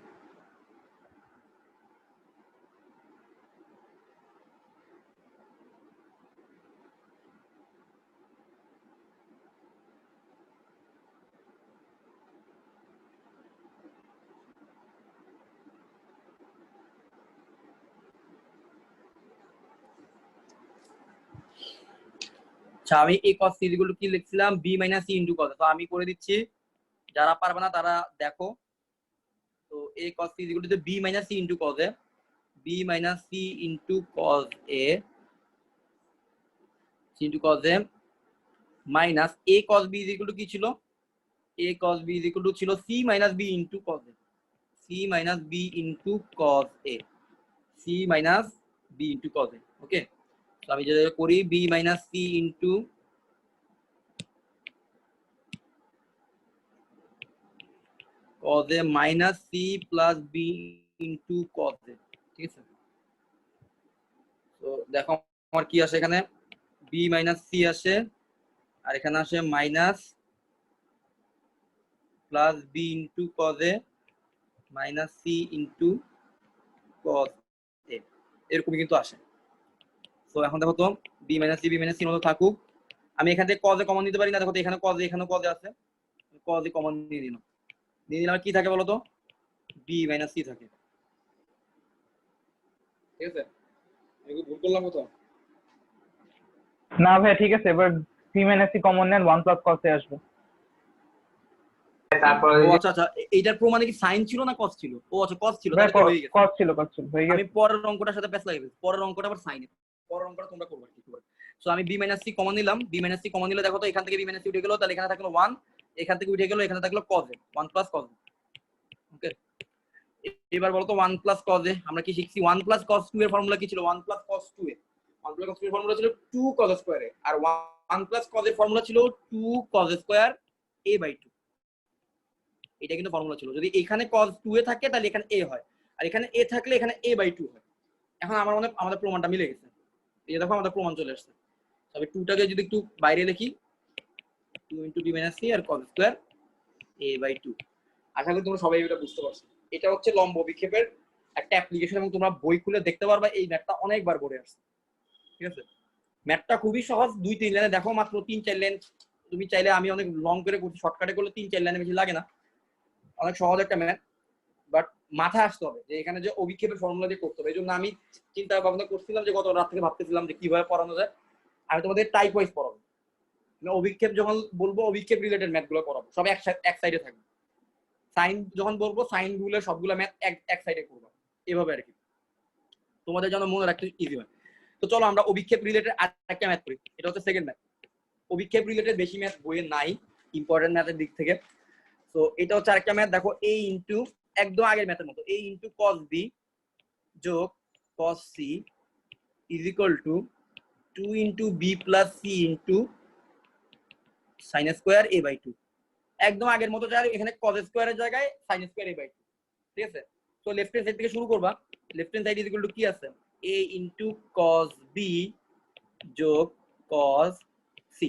আচ্ছা আমি a cos c = কি লিখছিলাম? b - c * cos। তো আমি করে দিচ্ছি, যারা পারবে না তারা দেখো। তো a cos c = b - c * cos a, b - c * cos a, c * cos a minus a cos b = কি ছিল? a cos b ছিল c - b * cos a, c - b * cos a, c - b * cos a। ওকে, তো আমি যেটা করি b - c * cos a minus c plus b into cos a, ঠিক আছে? তো দেখো আমার কি আসে এখানে, b minus c আসে, আর এখানে আসে minus plus b into cos a minus c into cos a, এরকমই কিন্তু আসে। তো এখন দেখো তো b minus c মতো থাকুক, আমি এখান থেকে cos a কমন নিতে পারি না? দেখো তো এখানে cos a, এখানেও cos a আছে, cos a কমন নিয়ে দিলাম। নিয়ে দিলাম, কি থাকে বলো তো? b minus c থাকে। ঠিক আছে? আমি ভুল করলাম কোথাও? না ভাই, ঠিক আছে। এবার c - c কমন নেন, 1 + cos a আসবে। তারপর ও আচ্ছা আচ্ছা, এইটার প্রমাণে কি সাইন ছিল না কস ছিল? ও আচ্ছা কস ছিল, ভাই তাহলে তো হয়ে গেছে। cos ছিল হয়ে আমি গেছে। পরের অঙ্কটার সাথে প্যাচ লাগিয়ে দিয়েছি, পরের অঙ্কটা আবার সাইন, পরের অঙ্কটা তোমরা করবে কি করবে। সো আমি b - c কমন নিলাম, b - c কমন নিলে দেখো তো এখান থেকে b - c উঠে গেল, তাহলে এখানে থাকলো 1, এখান থেকে উঠে গেল, এখানে থাকলো cos a, 1 + cos a। ওকে, এবার বলো তো 1 + cos a আমরা কি শিখছি? 1 + cos 2 এর ফর্মুলা কি ছিল? 1 + cos 2 a, 1 + cos 2 এর ফর্মুলা ছিল 2 cos square a, আর 1 + cos এর ফর্মুলা ছিল 2 cos square a/2। এটা কিন্তু ফর্মুলা ছিল। যদি এখানে cos 2 এ থাকে তাহলে এখানে a হয়, আর এখানে a থাকলে এখানে a/2 হয়। এখন আমার মনে হয় আমাদের প্রমাণটা মিলে গেছে। এই যে দেখো আমাদের প্রমাণ চলে আসছে। তবে 2 টাকে যদি একটু বাইরে লিখি, 2 * b - c আর cos square a/2। আশা করি তোমরা সবাই এটা বুঝতে পারছো। এটা হচ্ছে লম্ব বিক্ষেপের একটা অ্যাপ্লিকেশন, এবং তোমরা বই খুলে দেখতে পারবা এই ম্যাথটা অনেকবার পড়ে আসছে। ঠিক আছে? ম্যাথটা খুবই সহজ, 2-3 লাইনে দেখো, মাত্র 3-4 লাইন। তুমি চাইলে, আমি অনেক লং করে করছি, শর্টকাটে করলে 3-4 লাইনে বেশি লাগে না। অনেক সহজ একটা ম্যাথ, বাট মাথায় আসতে হবে যে এখানে যে অভিক্ষেপের ফর্মুলা দিয়ে করতে হবে। এই জন্য আমি চিন্তা ভাবনা করছিলাম যে গত রাত থেকে ভাবতেছিলাম যে কিভাবে পড়ানো যায়। আমি তোমাদের টাইপ ওয়াইজ পড়াবো, অভিক্ষেপ যখন বলবো অভিক্ষেপ রিলেটেড ম্যাথ গুলো পড়াবো, সব এক সাইডে থাকবে। সাইন যখন বলবো সাইন রুলের সবগুলো ম্যাথ এক সাইডে করবো, এভাবে আর কি, তোমাদের যেন মনে রাখতে ইজি হয়। তো চলো আমরা অভিক্ষেপ রিলেটেড আরেকটা ম্যাথ করি, এটা হচ্ছে সেকেন্ড ম্যাথ। অভিক্ষেপ রিলেটেড বেশি ম্যাথ বইয়ে নাই ইম্পর্টেন্ট ম্যাথের দিক থেকে। তো এটা হচ্ছে আরেকটা ম্যাথ, দেখো a ইনটু একদম আগের ম্যাথের মতো a ইনটু cos b যোগ cos c is equal to 2 into b plus c into sin square a by 2। একদম আগের মতো যা এখানে cos স্কয়ারের জায়গায় sin স্কয়ার a বাই 2, ঠিক আছে। তো লেফট হ্যান্ড সাইড থেকে শুরু করবা। Left hand side is equal to কি আছে, a ইনটু cos b যোগ cos c।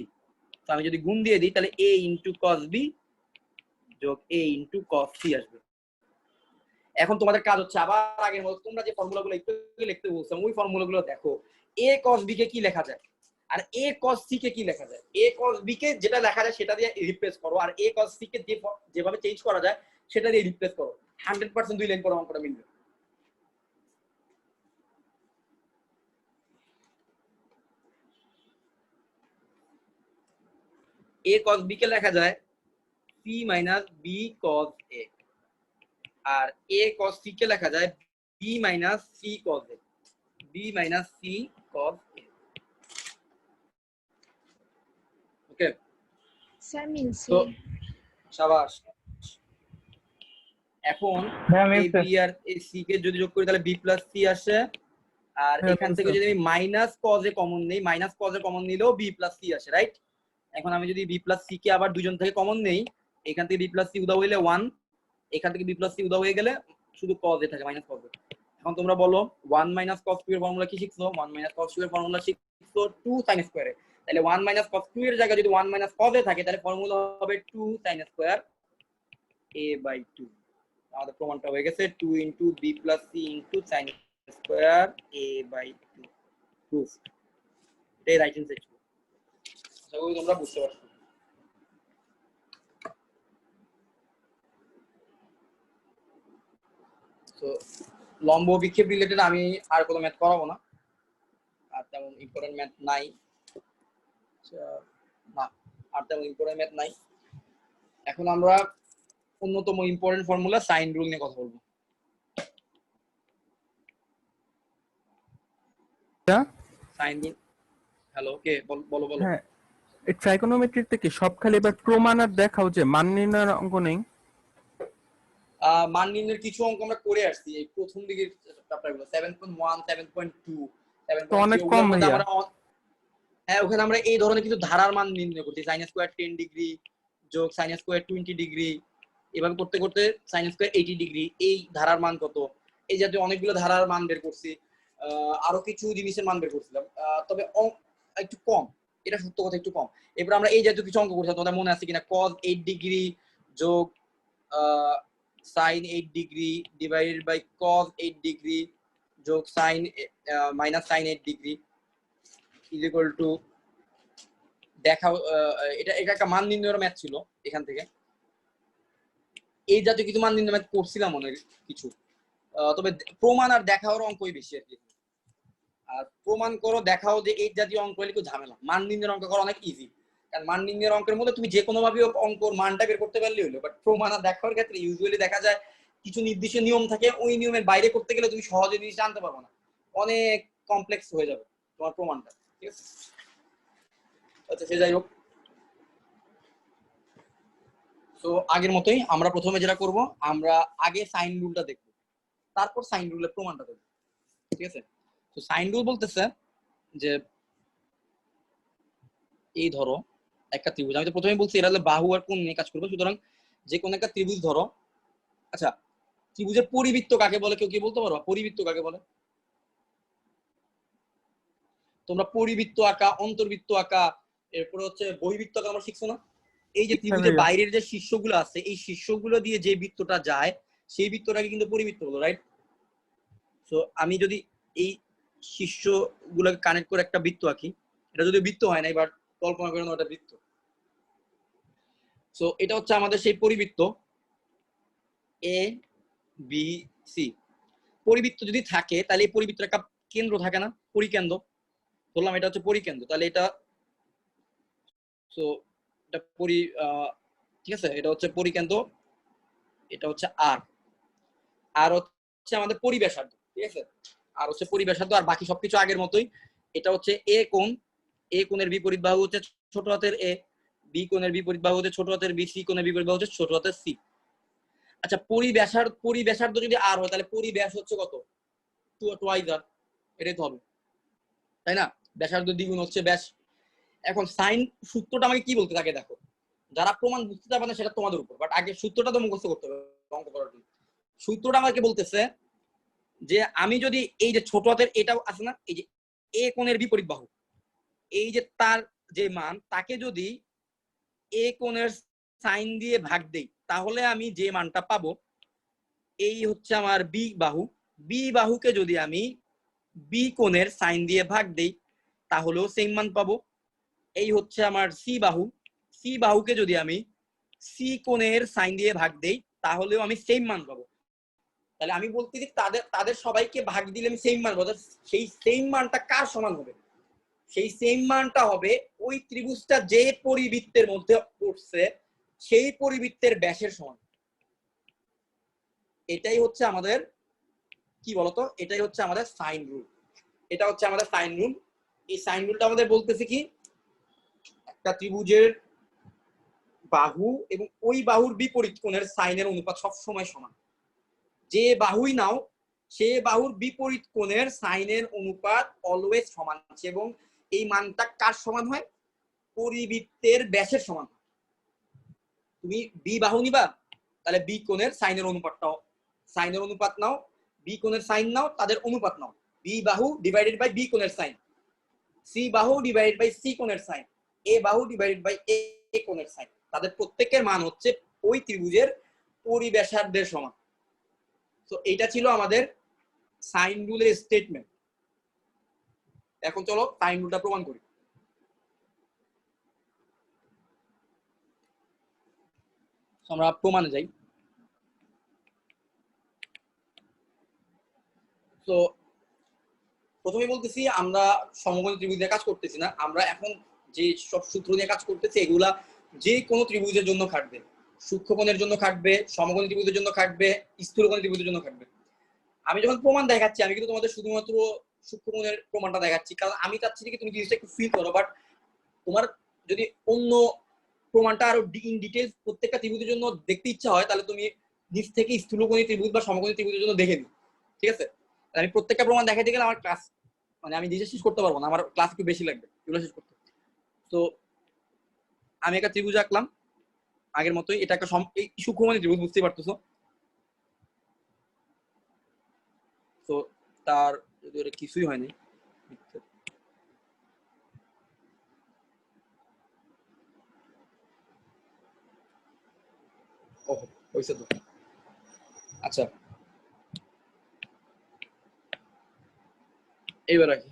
তো আমি যদি গুণ দিয়ে দিই তাহলে a ইনটু cos b যোগ a ইনটু cos c আসবে। এখন তোমাদের কাজ হচ্ছে আবার আগের মতো তোমরা যে ফর্মুলাগুলো একটু লিখতে বলছো ওই ফর্মুলাগুলো দেখো, a cos b কে কি লেখা যায় আর a cos c কে কি লেখা যায়। a cos b কে যেটা লেখা যায় সেটা দিয়ে রিপ্লেস করো, আর a cos c কে যেভাবে চেঞ্জ করা যায় সেটা দিয়ে রিপ্লেস করো। 100% দুই লাইন পর অঙ্কটা মিলবে। a cos b কে লেখা যায় c minus b cos a, আর a cos c কে লেখা যায় b minus c cos a, b minus c cos a। Okay sir মিলছে। তো শাবাশ। এখন হ্যাঁ a মিলছে। b আর a c কে যদি যোগ করি তাহলে b প্লাস c আসে, আর হ্যাঁ, এখান থেকে মিলছে। যদি আমি মাইনাস cos a কমন নেই, মাইনাস cos a কমন নিলেও b প্লাস c আসে, রাইট। এখন আমি যদি b প্লাস c কে আবার দুইজন থেকে কমন নেই, এখান থেকে b প্লাস c উদা হইলে 1, এখান থেকে b প্লাস c উদা হয়ে গেলে শুধু cos a থাকে, মাইনাস cos a। এখন তোমরা বলো 1 মাইনাস cos 2 এর ফর্মুলা কি শিখছো? 1 মাইনাস cos 2 এর ফর্মুলা শিখছো 2 sin স্কয়ার এ। তাহলে 1 মাইনাস cos 2 এর জায়গায় যদি 1 মাইনাস cos a থাকে তাহলে ফর্মুলা হবে 2 sin স্কয়ার a বাই 2। আমাদের প্রমাণটা হয়ে গেছে 2 into b plus c into sin square a by 2। Proof. এটাই রাইট অ্যান্সার ছিল। আশা করি তোমরা বুঝতে পারছো। তো লম্ব বিক্ষেপ রিলেটেড আমি আর কোনো ম্যাথ করাবো না, আর তেমন ইম্পর্টেন্ট ম্যাথ নাই। না, আর তেমন ইম্পর্টেন্ট ম্যাথ নাই। এখন আমরা অন্যতম ইম্পর্টেন্ট ফর্মুলা সাইন রুল নিয়ে কথা বলবো। সাইন রুল, হ্যালো কে বলো বলো। হ্যাঁ, এই ট্রাইগোনোমেট্রিতে কি সব খালি এবার প্রমাণ আর দেখাও যে মান নির্ণয়ের অঙ্ক নেই? মান নির্ণয়ের কিছু অঙ্ক আমরা করে আসছি এই প্রথম দিকের চ্যাপ্টারগুলো 7.1 7.2 তো অনেক 7.3 কম ওগুলোর মধ্যে ভাইয়া। আমরা হ্যাঁ ওখানে আমরা এই ধরনের কিছু ধারার মান নির্ণয় করছি, sin স্কয়ার 10 ডিগ্রি যোগ sin স্কয়ার 20 ডিগ্রি, এভাবে করতে করতে sin স্কয়ার 80 ডিগ্রি, এই ধারার মান কত, এই জাতীয় অনেকগুলো ধারার মান বের করছি। আরো কিছু জিনিসের মান বের করছিলাম, তবে একটু কম, এটা সত্য কথা একটু কম। এরপর আমরা এই জাতীয় কিছু অঙ্ক করছিলাম, তোমাদের মনে আছে কিনা, cos 8 ডিগ্রি যোগ sin 8 degree divided by cos 8 degree যোগ sin minus sin 8 degree is equal to দেখাও। এটা এটা একটা মান নির্ণয়ের ম্যাথ ছিল এখান থেকে। এই জাতীয় কিছু মান নির্ণয় ম্যাথ করছিলাম অনেক কিছু, তবে প্রমাণ আর দেখাওয়ার অঙ্কই বেশি আর কি। আর প্রমাণ করো দেখাও যে এই জাতীয় অঙ্ক হলে একটু ঝামেলা, মান নির্ণয়ের অঙ্ক করা অনেক ইজি, কারণ মান নির্ণয়ের অঙ্কের মধ্যে তুমি যে কোনো ভাবে অঙ্কর মানটা বের করতে পারলে হলো। বাট প্রমাণ আর দেখাওয়ার ক্ষেত্রে ইউজুয়ালি দেখা যায় কিছু নির্দিষ্ট নিয়ম থাকে, ওই নিয়মের বাইরে করতে গেলে তুমি সহজে জিনিসটা আনতে পারবে না, অনেক কমপ্লেক্স হয়ে যাবে তোমার প্রমাণটা, ঠিক আছে। আচ্ছা সে যাই হোক, তো আগের মতোই আমরা প্রথমে যেটা করব, আমরা আগে সাইন রুলটা দেখব, তারপর সাইন রুলের প্রমাণটা দেখব, ঠিক আছে। তো সাইন রুল বলতেছে যে এই ধরো একটা ত্রিভুজ, আমি তো প্রথমেই বলছি এটা হলো বাহু আর কোণ নিয়ে কাজ করবো, সুতরাং যে কোনো একটা ত্রিভুজ ধরো। আচ্ছা, ত্রিভুজের পরিবৃত্ত কাকে বলে কেউ কি বলতে পারো? পরিবৃত্ত কাকে বলে? তোমরা পরিবৃত্ত আঁকা, অন্তর্বৃত্ত আঁকা, এরপরে হচ্ছে বহিবৃত্ত আঁকা আমরা শিখছো না? এই যে ত্রিভুজের বাইরের যে শীর্ষগুলো আছে, এই শীর্ষগুলো দিয়ে যে বৃত্তটা যায় সেই বৃত্তটাকে কিন্তু পরিবৃত্ত বলো, রাইট। তো আমি যদি এই শীর্ষগুলোকে কানেক্ট করে একটা বৃত্ত আঁকি, এটা যদি বৃত্ত হয় না, এবার কল্পনা করে নাও এটা বৃত্ত। সো এটা হচ্ছে আমাদের সেই পরিবৃত্ত এ বি সি। পরিবৃত্ত যদি থাকে তাহলে এই পরিবৃত্তের একটা কেন্দ্র থাকে না, পরিকেন্দ্র, বললাম এটা হচ্ছে পরিকেন্দ্র, তাহলে এটা সো এটা ঠিক আছে, এটা হচ্ছে পরিকেন্দ্র, এটা হচ্ছে আর, আর হচ্ছে আমাদের পরিব্যাসার্ধ, ঠিক আছে, আর হচ্ছে পরিব্যাসার্ধ, আর বাকি সবকিছু আগের মতোই। এটা হচ্ছে এ কোণ, এ কোণের বিপরীত বাহু হচ্ছে ছোট হাতের এ, বি কোণের বিপরীত বাহু হচ্ছে ছোট হাতের বি, সি কোণের বিপরীত বাহু হচ্ছে ছোট হাতের সি। আচ্ছা পরিব্যাসার্ধ যদি আর হয় তাহলে পরিব্যাস হচ্ছে কত? টুয়াইজ আর, এটাই তো হবে তাই না? ব্যাসার্ধ দ্বিগুণ হচ্ছে ব্যাস। এখন সাইন সূত্রটা আমাকে কি বলতে থাকে দেখো, যারা প্রমাণ বুঝতে পারবে না সেটা তোমাদের উপর, বাট আগে সূত্রটা তো মুখস্থ করতে হবে অঙ্ক করার জন্য। সূত্রটা আমাকে বলতেছে যে আমি যদি এই যে ছোট হাতের এটাও আছে না, এই যে এ কোণের বিপরীত বাহু, এই যে তার যে মান তাকে যদি এ কোণের সাইন দিয়ে ভাগ দেই তাহলে আমি যে মানটা পাবো, এই হচ্ছে আমার বি বাহু, বি বাহুকে যদি আমি বি কোণের সাইন দিয়ে ভাগ দেই তাহলেও সেম মান পাবো। এই হচ্ছে আমার সি বাহু, সি বাহুকে যদি আমি সি কোণের সাইন দিয়ে ভাগ দেই তাহলেও আমি সেম মান পাবো। তাহলে আমি বলতেছি তাদের তাদের সবাইকে ভাগ দিলে আমি সেম মান পাবো। সেই সেম মানটা কার সমান হবে? সেই সেম মানটা হবে ওই ত্রিভুজটা যে পরিবৃত্তের মধ্যে পড়ছে সেই পরিবৃত্তের ব্যাসের সমান। এটাই হচ্ছে আমাদের কি বলতো, এটাই হচ্ছে আমাদের সাইন রুল। এটা হচ্ছে আমাদের সাইন রুল। এই সাইন রুলটা আমাদের বলতেছে কি, একটা ত্রিভুজের বাহু এবং ওই বাহুর বিপরীত কোণের সাইনের অনুপাত সব সময় সমান। যে বাহুই নাও সে বাহুর বিপরীত কোণের সাইনের অনুপাত অলওয়েজ সমান আছে, এবং এই মানটা কার সমান হয়? পরিবৃত্তের ব্যাসের সমান। তুমি বি বাহু নিবা তাহলে বি কোণের সাইনের অনুপাতটাও, সাইনের অনুপাত নাও, বি কোণের সাইন নাও, তাদের অনুপাত নাও, বি বাহু ডিভাইডেড বাই বি কোণের সাইন, সি বাহু ডিভাইডেড বাই সি কোণের সাইন, এ বাহু ডিভাইডেড বাই এ কোণের সাইন, তাদের প্রত্যেকের মান হচ্ছে ওই ত্রিভুজের পরিব্যাসার্ধের সমান। তো এটা ছিল আমাদের সাইন রুলের স্টেটমেন্ট। এখন চলো সাইন রুলটা প্রমাণ করি। আমরা প্রমাণে যাই। তো প্রথমে বলতেছি আমরা সমকোণী ত্রিভুজ দিয়ে কাজ করতেছি না, আমরা এখন যে সব সূত্র দিয়ে কাজ করতেছি এগুলা যে কোনো ত্রিভুজের জন্য খাটবে, সূক্ষ্মকোণের জন্য খাটবে, সমকোণী ত্রিভুজের জন্য খাটবে, স্থূলকোণী ত্রিভুজের জন্য খাটবে। আমি যখন প্রমাণ দেখাচ্ছি আমি কিন্তু তোমাদের শুধুমাত্র সূক্ষ্মকোণের প্রমাণটা দেখাচ্ছি, কারণ আমি চাচ্ছি কি তুমি জিনিসটা একটু ফিল করো। বাট তোমার যদি অন্য প্রমাণটা আরো ইন ডিটেইলস প্রত্যেকটা ত্রিভুজের জন্য দেখতে ইচ্ছা হয় তাহলে তুমি নিজ থেকে স্থূলকোণী ত্রিভুজ বা সমকোণী ত্রিভুজের জন্য দেখে নিও, ঠিক আছে? আমি প্রত্যেকটা প্রমাণ দেখাতে গেলে আমার ক্লাস মানে আমি নিজে শেষ করতে পারবো না, আমার ক্লাস একটু বেশি লাগবে এগুলো শেষ করতে। তো আমি একটা ত্রিভুজ আঁকলাম আগের মতোই, এটা একটা সূক্ষ্মকোণী ত্রিভুজ, বুঝতেই পারতেছো। তো তার যদি ওটা কিছুই হয়নি, ও হয়েছে তো। আচ্ছা এইবার রাখি।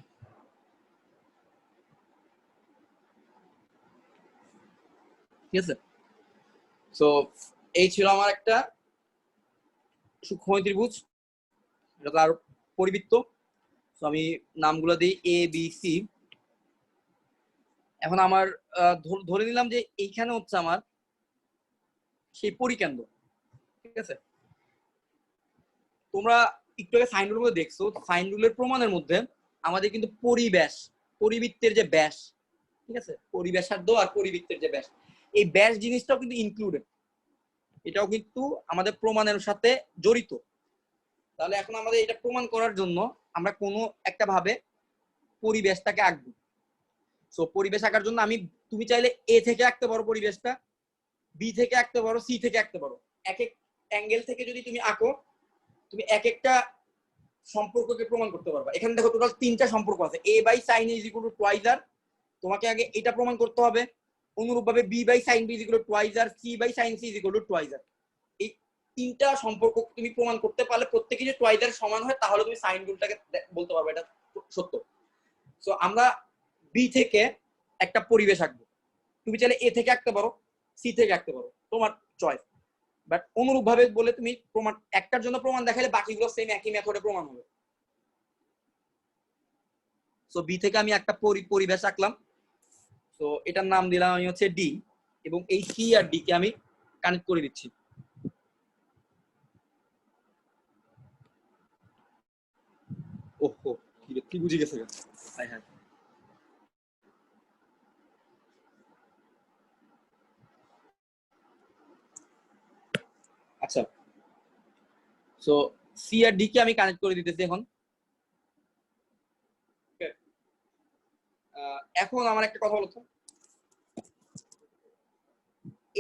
ঠিক আছে, তো এই ছিল আমার একটা সূক্ষ্মকোণী ত্রিভুজ, এটা তার পরিবৃত্ত। তো আমি নামগুলো দিই এ বি সি। এখন আমার ধরে নিলাম যে এইখানে হচ্ছে আমার সেই পরিকেন্দ্র, ঠিক আছে? তোমরা একটু আগে সাইন রুল দেখছো, সাইন রুলের প্রমাণের মধ্যে আমাদের কিন্তু পরিব্যাস, পরিবৃত্তের যে ব্যাস, ঠিক আছে, পরিব্যাসার্ধ আর পরিবৃত্তের যে ব্যাস, এই ব্যাস জিনিসটাও কিন্তু ইনক্লুডেড, এটাও কিন্তু আমাদের প্রমাণের সাথে জড়িত। তাহলে এখন আমাদের এটা প্রমাণ করার জন্য আমরা কোনো একটা ভাবে পরিবেশটাকে আঁকবো। সো পরিবেশ আঁকার জন্য আমি, তুমি চাইলে এ থেকে আঁকতে পারো পরিবেশটা, বি থেকে আঁকতে পারো, সি থেকে আঁকতে পারো। এক এক অ্যাঙ্গেল থেকে যদি তুমি আঁকো তুমি এক একটা সম্পর্ককে প্রমাণ করতে পারবা। এখানে দেখো টোটাল 3টা সম্পর্ক আছে, A by sine A is equal to twice R, তোমাকে আগে এটা প্রমাণ করতে হবে। অনুরূপভাবে B by sine B is equal to twice R, C by sine C is equal to twice R. এই 3টা সম্পর্ক তুমি প্রমাণ করতে পারলে প্রত্যেকে যদি টুয়াইজ আর সমান হয় তাহলে তুমি সাইন রুলটাকে বলতে পারবে এটা সত্য। সো আমরা বি থেকে একটা পরিবেশ আঁকবো, তুমি চাইলে এ থেকে আঁকতে পারো, সি থেকে আঁকতে পারো, তোমার চয়েস। বাট অনুরূপ ভাবে বলে তুমি প্রমাণ একটার জন্য প্রমাণ দেখালে বাকিগুলো সেম একই মেথডে প্রমাণ হবে। সো বি থেকে আমি একটা পরিবেশ আঁকলাম, তো এটার নাম দিলাম আমি হচ্ছে ডি, এবং এই সি আর ডি কে আমি কানেক্ট করে দিচ্ছি। ওহো কি বুঝে গেছে, হাই হাই। আচ্ছা, সো সি আর ডি কে আমি কানেক্ট করে দিতেছি এখন। এখন আমার একটা কথা বলতো,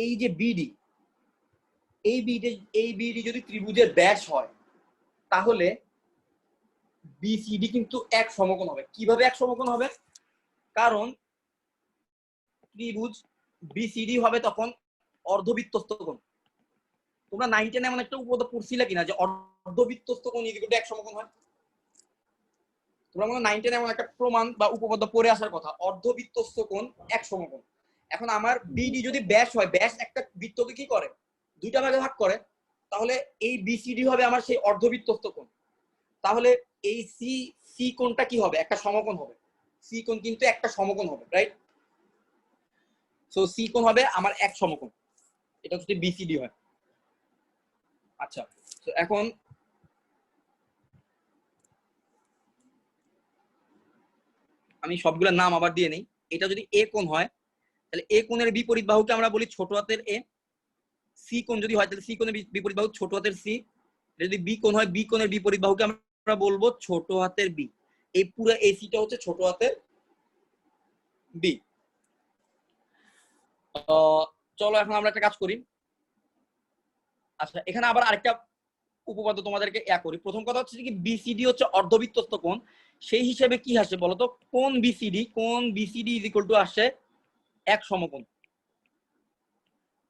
এই যে বিডি, এই বিডি যদি ত্রিভুজের ব্যাস হয় তাহলে বিসিডি কিন্তু এক সমকোণ হবে। কিভাবে এক সমকোণ হবে? কারণ ত্রিভুজ বিসিডি হবে তখন অর্ধবৃত্তস্থ কোণ। তোমরা 9 10 এমন একটা উপপাদ্য পড়ছিলে কিনা যে অর্ধবৃত্তস্থ কোণ ইকুয়াল টু এক সমকোণ হয়? তোমরা মনে 9 10 এমন একটা প্রমাণ বা উপপাদ্য পড়ে আসার কথা, অর্ধবৃত্তস্থ কোণ এক সমকোণ। এখন আমার বিডি যদি ব্যাস হয়, ব্যাস একটা বৃত্তকে কি করে, দুইটা ভাগে ভাগ করে, তাহলে এই বিসিডি হবে আমার সেই অর্ধবৃত্তস্থ কোণ। তাহলে এই সি সি কোণটা কি হবে? একটা সমকোণ হবে। সি কোণ কিন্তু একটা সমকোণ হবে, রাইট? সো সি কোণ হবে আমার এক সমকোণ, এটা যদি বিসিডি হয়। আচ্ছা, তো এখন আমি সবগুলোর নাম আবার দিয়ে নেই। এটা যদি এ কোণ হয় তাহলে এ কোণের বিপরীত বাহুকে আমরা বলি ছোট হাতের এ। সি কোণ যদি হয় তাহলে সি কোণের বিপরীত বাহু ছোট হাতের সি। যদি বি কোণ হয় বি কোণের বিপরীত বাহুকে আমরা বলবো ছোট হাতের বি। এই পুরো এসিটা হচ্ছে ছোট হাতের বি। চলো এখন আমরা একটা কাজ করি। আচ্ছা, এখানে আবার আরেকটা উপপাদ্য তোমাদেরকে করি। প্রথম কথা হচ্ছে কি, বিসিডি হচ্ছে অর্ধবৃত্তস্থ কোণ, সেই হিসেবে কি আসে বলতো, কোণ বিসিডি ইজ ইকুয়াল টু আসে এক সমকোণ।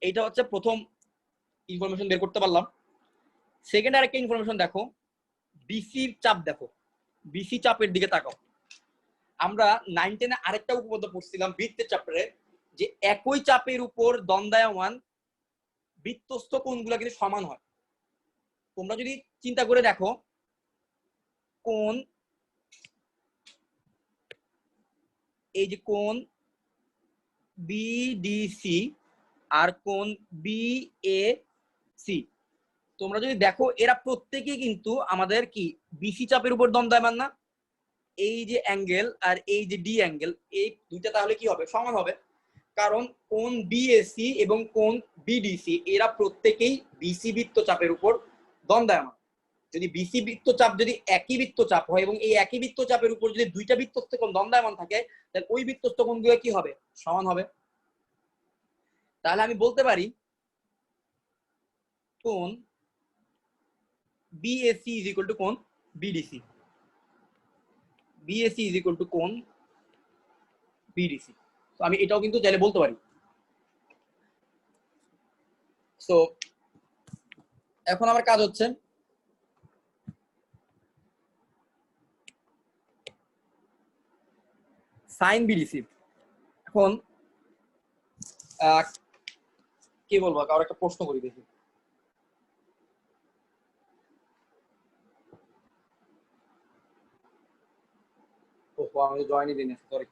এইটা হচ্ছে প্রথম ইনফরমেশন বের করতে পারলাম। সেকেন্ড আরেকটা ইনফরমেশন দেখো, বিসি চাপ দেখো, বিসি চাপের দিকে তাকাও। আমরা 9 10 এ আরেকটা উপপাদ্য পড়ছিলাম বৃত্তের চ্যাপ্টারে, যে একই চাপের উপর দণ্ডায়মান বৃত্তস্থ কোণগুলো কিন্তু সমান হয়। তোমরা যদি চিন্তা করে দেখো, কোণ, এই যে কোণ বিডিসি আর কোণ বিএসি, তোমরা যদি দেখো এরা প্রত্যেকেই কিন্তু আমাদের কি বিসি চাপের উপর দণ্ডায়মান না? এই যে অ্যাঙ্গেল আর এই যে ডি অ্যাঙ্গেল, এই দুইটা তাহলে কি হবে? সমান হবে। কারণ কোণ বিএসি এবং কোণ বিডিসি এরা প্রত্যেকেই বিসি বৃত্তচাপের উপর দণ্ডায়মান। যদি বিসি বৃত্তচাপ যদি একই বৃত্তচাপ হয় এবং এই একই বৃত্তচাপের উপর যদি দুইটা বৃত্তস্থ কোণ দণ্ডায়মান থাকে, তাহলে ওই বৃত্তস্থ কোণগুলো কি হবে? সমান হবে। তাহলে আমি বলতে পারি কোণ বিএসি ইজ ইকুয়াল টু কোণ BDC, BAC is equal two কোণ বিডিসি। তো আমি এটাও কিন্তু চাইলে বলতে পারি। সো এখন আমার কাজ হচ্ছে সাইন বিডিসি। এখন কি বলবো, কারো একটা প্রশ্ন করি দেখি। আমি জয়েনই দিই না, সরি।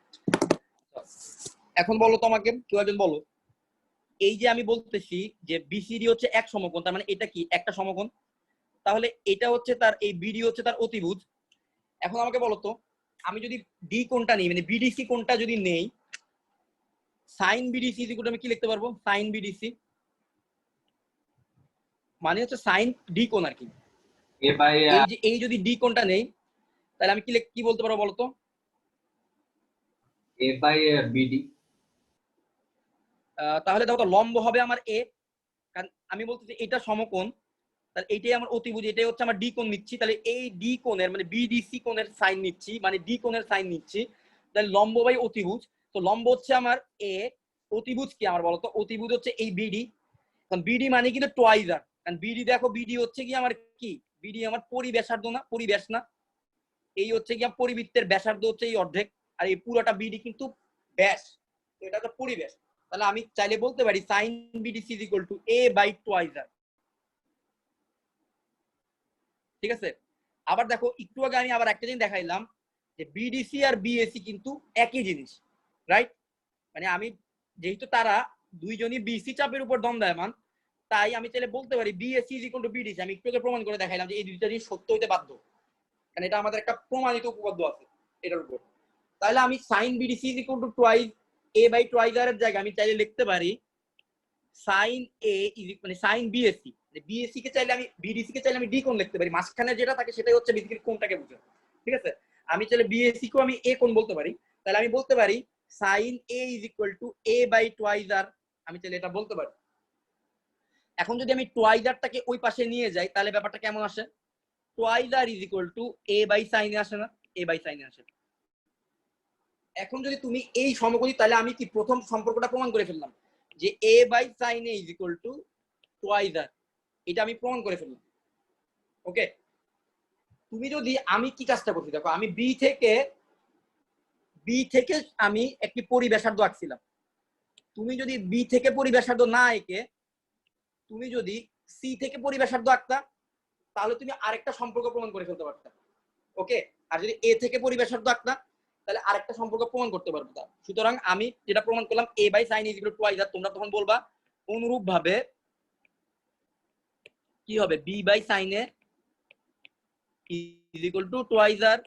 এখন বলো তো আমাকে, কেউ একজন বলো, এই যে আমি বলতেছি যে বিসিডি হচ্ছে এক সমকোণ, তার মানে এটা কি একটা সমকোণ? তাহলে এটা হচ্ছে তার, এই বিডি হচ্ছে তার অতিভুজ। এখন আমাকে বলো তো, আমি যদি ডি কোণটা নিই, মানে বিডিসি কোণটা যদি নেই, sine BDC is equal to আমি কি লিখতে পারবো? সাইন বিডিসি মানে হচ্ছে সাইন ডি কোণ আর কি। এই যদি ডি কোণটা নেই তাহলে আমি কি বলতে পারবো বলতো? এ বাই বিডি। তাহলে দেখো তো, লম্ব হবে আমার এ, কারণ আমি বলতেছি এটা সমকোণ, তাহলে এইটাই আমার অতিভুজ, এটাই হচ্ছে আমার ডি কোণ নিচ্ছি। তাহলে এই ডি কোণের মানে বিডিসি কোণের সাইন নিচ্ছি, মানে ডি কোণের সাইন নিচ্ছি, তাহলে লম্ব বাই অতিভুজ। তো লম্ব হচ্ছে আমার এ, অতিভুজ কি আমার বলতো? অতিভুজ হচ্ছে এই বিডি। কারণ বিডি মানে কিন্তু টুয়াইস আর, কারণ বিডি দেখো, বিডি হচ্ছে কি আমার কি, বিডি আমার পরিব্যাসার্ধ না, পরিব্যাস না। এই হচ্ছে কি আমার পরিবৃত্তের ব্যাসার্ধ হচ্ছে এই অর্ধেক, আর এই পুরোটা বিডি কিন্তু ব্যাস, এটা হচ্ছে পরিব্যাস। তাহলে আমি চাইলে বলতে পারি sine BDC is equal to A by twice R. ঠিক আছে? আবার দেখো, একটু আগে আমি আবার একটা জিনিস দেখাইলাম যে বিডিসি আর বিএসি কিন্তু একই জিনিস, রাইট? মানে আমি যেহেতু তারা দুইজনই বিসি চাপের উপর দণ্ডায়মান, তাই আমি চাইলে বলতে পারি BAC is equal two BDC. আমি একটু আগে প্রমাণ করে দেখাইলাম যে এই দুইটা জিনিস সত্য হইতে বাধ্য, কারণ এটা আমাদের একটা প্রমাণিত উপপাদ্য আছে এটার উপর। তাহলে আমি sine BDC is equal to twice A by twice R এর জায়গায় আমি চাইলে লিখতে পারি সাইন এ মানে সাইন বিএসসি, বিএসসি কে চাইলে আমি বিডিসি কে চাইলে আমি ডি কোণ লিখতে পারি, মাঝখানে যেটা থাকে সেটাই হচ্ছে বেসিক্যালি কোণটাকে বোঝায়। ঠিক আছে, আমি চাইলে বিএসসি কেও আমি এ কোণ বলতে পারি, তাহলে আমি বলতে পারি sine A is equal to A by twice R, আমি চাইলে এটা বলতে পারি। এখন যদি আমি টুয়াইজ আরটাকে ওই পাশে নিয়ে যাই তাহলে ব্যাপারটা কেমন আসে, twice R is equal to A by সাইনে আসে না, এ বাই সাইনে আসে। এখন যদি তুমি এই সমকোণী, তাহলে আমি কি প্রথম সম্পর্কটা প্রমাণ করে ফেললাম যে A by sine A is equal to twice R, এটা আমি প্রমাণ করে ফেললাম। ওকে, তুমি যদি, আমি কি কাজটা করছি দেখো, আমি বি থেকে আমি একটি পরিব্যাসার্ধ আঁকছিলাম। তুমি যদি বি থেকে পরিব্যাসার্ধ না এঁকে তুমি যদি সি থেকে পরিব্যাসার্ধ আঁকতা তাহলে তুমি আরেকটা সম্পর্ক প্রমাণ করে ফেলতে পারতা। ওকে, আর যদি এ থেকে পরিব্যাসার্ধ আঁকতা তাহলে আরেকটা সম্পর্ক প্রমাণ করতে পারবো। সুতরাং আমি যেটা প্রমাণ করলাম A by sine is equal to twice R, তোমরা তখন বলবা অনুরূপ ভাবে কি হবে, B by sine A is equal to twice R,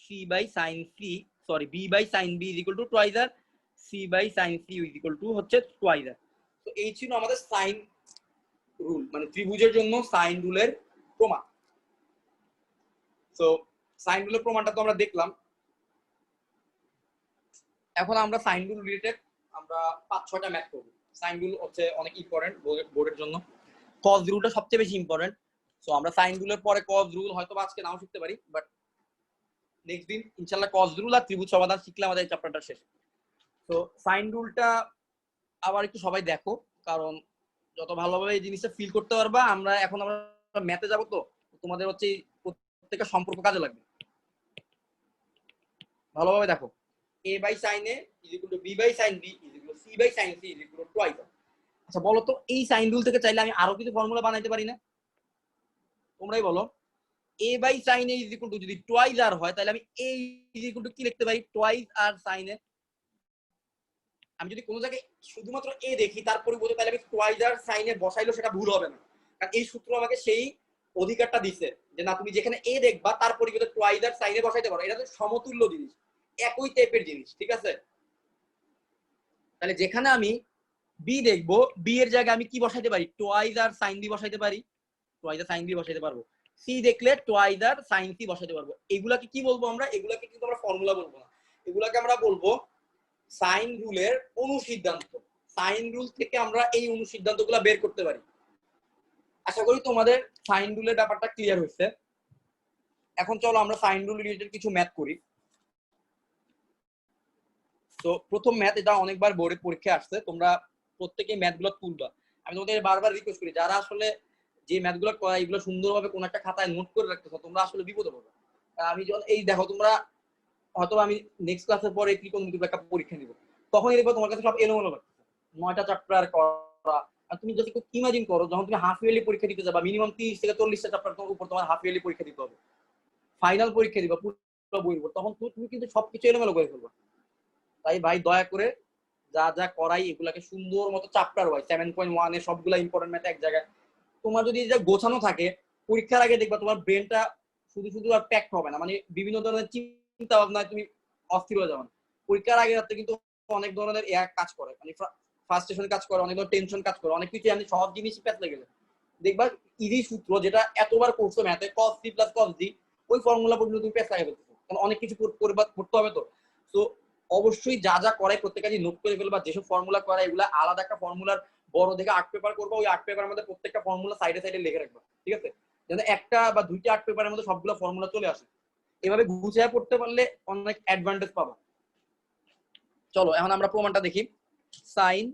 C by sine C, sorry B by sine B is equal to twice R, C by sine C is equal to হচ্ছে টুয়াইজ আর। তো এই ছিল আমাদের সাইন রুল, মানে ত্রিভুজের জন্য সাইন রুলের প্রমাণ। তো সাইন রুলের প্রমাণটা তো আমরা দেখলাম। এখন আমরা সাইন রুল রিলেটেড আমরা 5-6টা ম্যাথ করব। সাইন রুল হচ্ছে অনেক ইম্পর্টেন্ট বোর্ডের জন্য, কজ রুলটা সবচেয়ে বেশি ইম্পর্টেন্ট। সো আমরা সাইন রুলের পরে কজ রুল হয়তো আজকে নাও শিখতে পারি, বাট নেক্সট দিন ইনশাআল্লাহ কজ রুল আর ত্রিভুজ সমাধান শিখলে আমাদের এই চ্যাপ্টারটা শেষ। তো সাইন রুলটা আবার একটু সবাই দেখো, কারণ যত ভালোভাবে এই জিনিসটা ফিল করতে পারবা। আমরা এখন আমরা ম্যাথে যাবো, তো তোমাদের হচ্ছে প্রত্যেকটা সম্পর্ক কাজে লাগবে। ভালোভাবে দেখো, a by sin a is equal to b by sin b is equal to c by sin c is equal to twice. আচ্ছা বলো তো, এই সাইন রুল থেকে চাইলে আমি আরো কিছু ফর্মুলা বানাইতে পারি না? তোমরাই বলো। a by sin a is equal to যদি টুয়াইস আর হয় তাহলে আমি a ইজ ইকুয়াল টু কি লিখতে পারি, টুয়াইস আর sin a। আমি যদি কোনো জায়গায় শুধুমাত্র a দেখি তার পরিবর্তে, তাহলে আমি টুয়াইস আর sin a বসাইলেও সেটা ভুল হবে না, কারণ এই সূত্র আমাকে সেই অধিকারটা দিছে যে না, তুমি যেখানে a দেখবা তার পরিবর্তে টুয়াইস আর sin a বসাইতে পারো। এটা তো সমতুল্য জিনিস, একই টাইপের জিনিস। ঠিক আছে, তাহলে যেখানে আমি বি দেখবো, বি এর জায়গায় আমি কি বসাইতে পারি, টুয়াইস আর সাইন বি বসাইতে পারি, টুয়াইস আর সাইন বি বসাইতে পারবো। সি দেখলে টুয়াইস আর সাইন সি বসাইতে পারবো। এগুলাকে কি বলবো আমরা, এগুলাকে কিন্তু আমরা ফর্মুলা বলবো না, এগুলাকে আমরা বলবো সাইন রুলের অনুসিদ্ধান্ত। সাইন রুল থেকে আমরা এই অনুসিদ্ধান্তগুলো বের করতে পারি। আশা করি তোমাদের সাইন রুলের ব্যাপারটা ক্লিয়ার হয়েছে। এখন চলো আমরা সাইন রুল রিলেটেড কিছু ম্যাথ করি। তো প্রথম ম্যাথ, এটা অনেকবার বোর্ডে পরীক্ষা আসছে, তোমরা প্রত্যেকে ম্যাথগুলো তুলবা। আমি তোমাদের বারবার রিকোয়েস্ট করি, যারা আসলে যে ম্যাথগুলো করা এগুলো সুন্দরভাবে কোন একটা খাতায় নোট করে রাখতেছো, তোমরা আসলে বিপদে পড়বে। আমি যখন এই দেখো, তোমরা হয়তো আমি নেক্সট ক্লাসের পরে ত্রিকোণমিতির একটা পরীক্ষা নিব, তখন দেখবো তোমার কাছে সব এলোমেলো লাগতেছে, 9টা চ্যাপ্টার করা। আর তুমি যদি ইমাজিন করো, যখন তুমি হাফ ইয়ারলি পরীক্ষা দিতে যাবা, মিনিমাম 30 থেকে 40টা চ্যাপ্টার উপর তোমার হাফ ইয়ারলি পরীক্ষা দিতে হবে, ফাইনাল পরীক্ষা দিবা পুরো বইয়ের উপর, তখন তুমি কিন্তু সবকিছু এলোমেলো করে ফেলবা। তাই ভাই দয়া করে যা যা করাই এগুলাকে সুন্দর মতো চ্যাপ্টার ওয়াইজ 7.1 এ সবগুলা ইম্পর্টেন্ট ম্যাথ এক জায়গায়। তোমার যদি এটা গোছানো থাকে, পরীক্ষার আগে দেখবা তোমার ব্রেনটা শুধু আর প্যাক হবে না, মানে বিভিন্ন ধরনের চিন্তা ভাবনায় তুমি অস্থির হয়ে যাবে। পরীক্ষার আগে রাতে কিন্তু অনেক ধরনের কাজ করে, মানে ফ্রাস্ট্রেশন কাজ করে, অনেক ধরনের টেনশন কাজ করে, অনেক কিছু আমি সহজ জিনিস প্যাচ লেগে যায়। দেখবা ইজি সূত্র যেটা এতবার করছো ম্যাথে, cos c + cos d, ওই ফর্মুলা পর্যন্ত তুমি প্যাচ লাগিয়ে ফেলতেছো, কারণ অনেক কিছু করতে হবে। তো অবশ্যই যা যা করে প্রত্যেক কাজই নোট করে ফেলবা। যেসব ফর্মুলা করা এগুলা আলাদা একটা ফর্মুলার বড় দেখে 8 পেপার করবা, ওই 8 পেপারের মধ্যে প্রত্যেকটা ফর্মুলা সাইডে সাইডে লিখে রাখবা। ঠিক আছে, যেন একটা বা দুইটা 8 পেপারের মধ্যে সবগুলো ফর্মুলা চলে আসে। এভাবে গুছিয়ে পড়তে পারলে অনেক অ্যাডভান্টেজ পাবা। চলো এখন আমরা প্রমাণটা দেখি। sin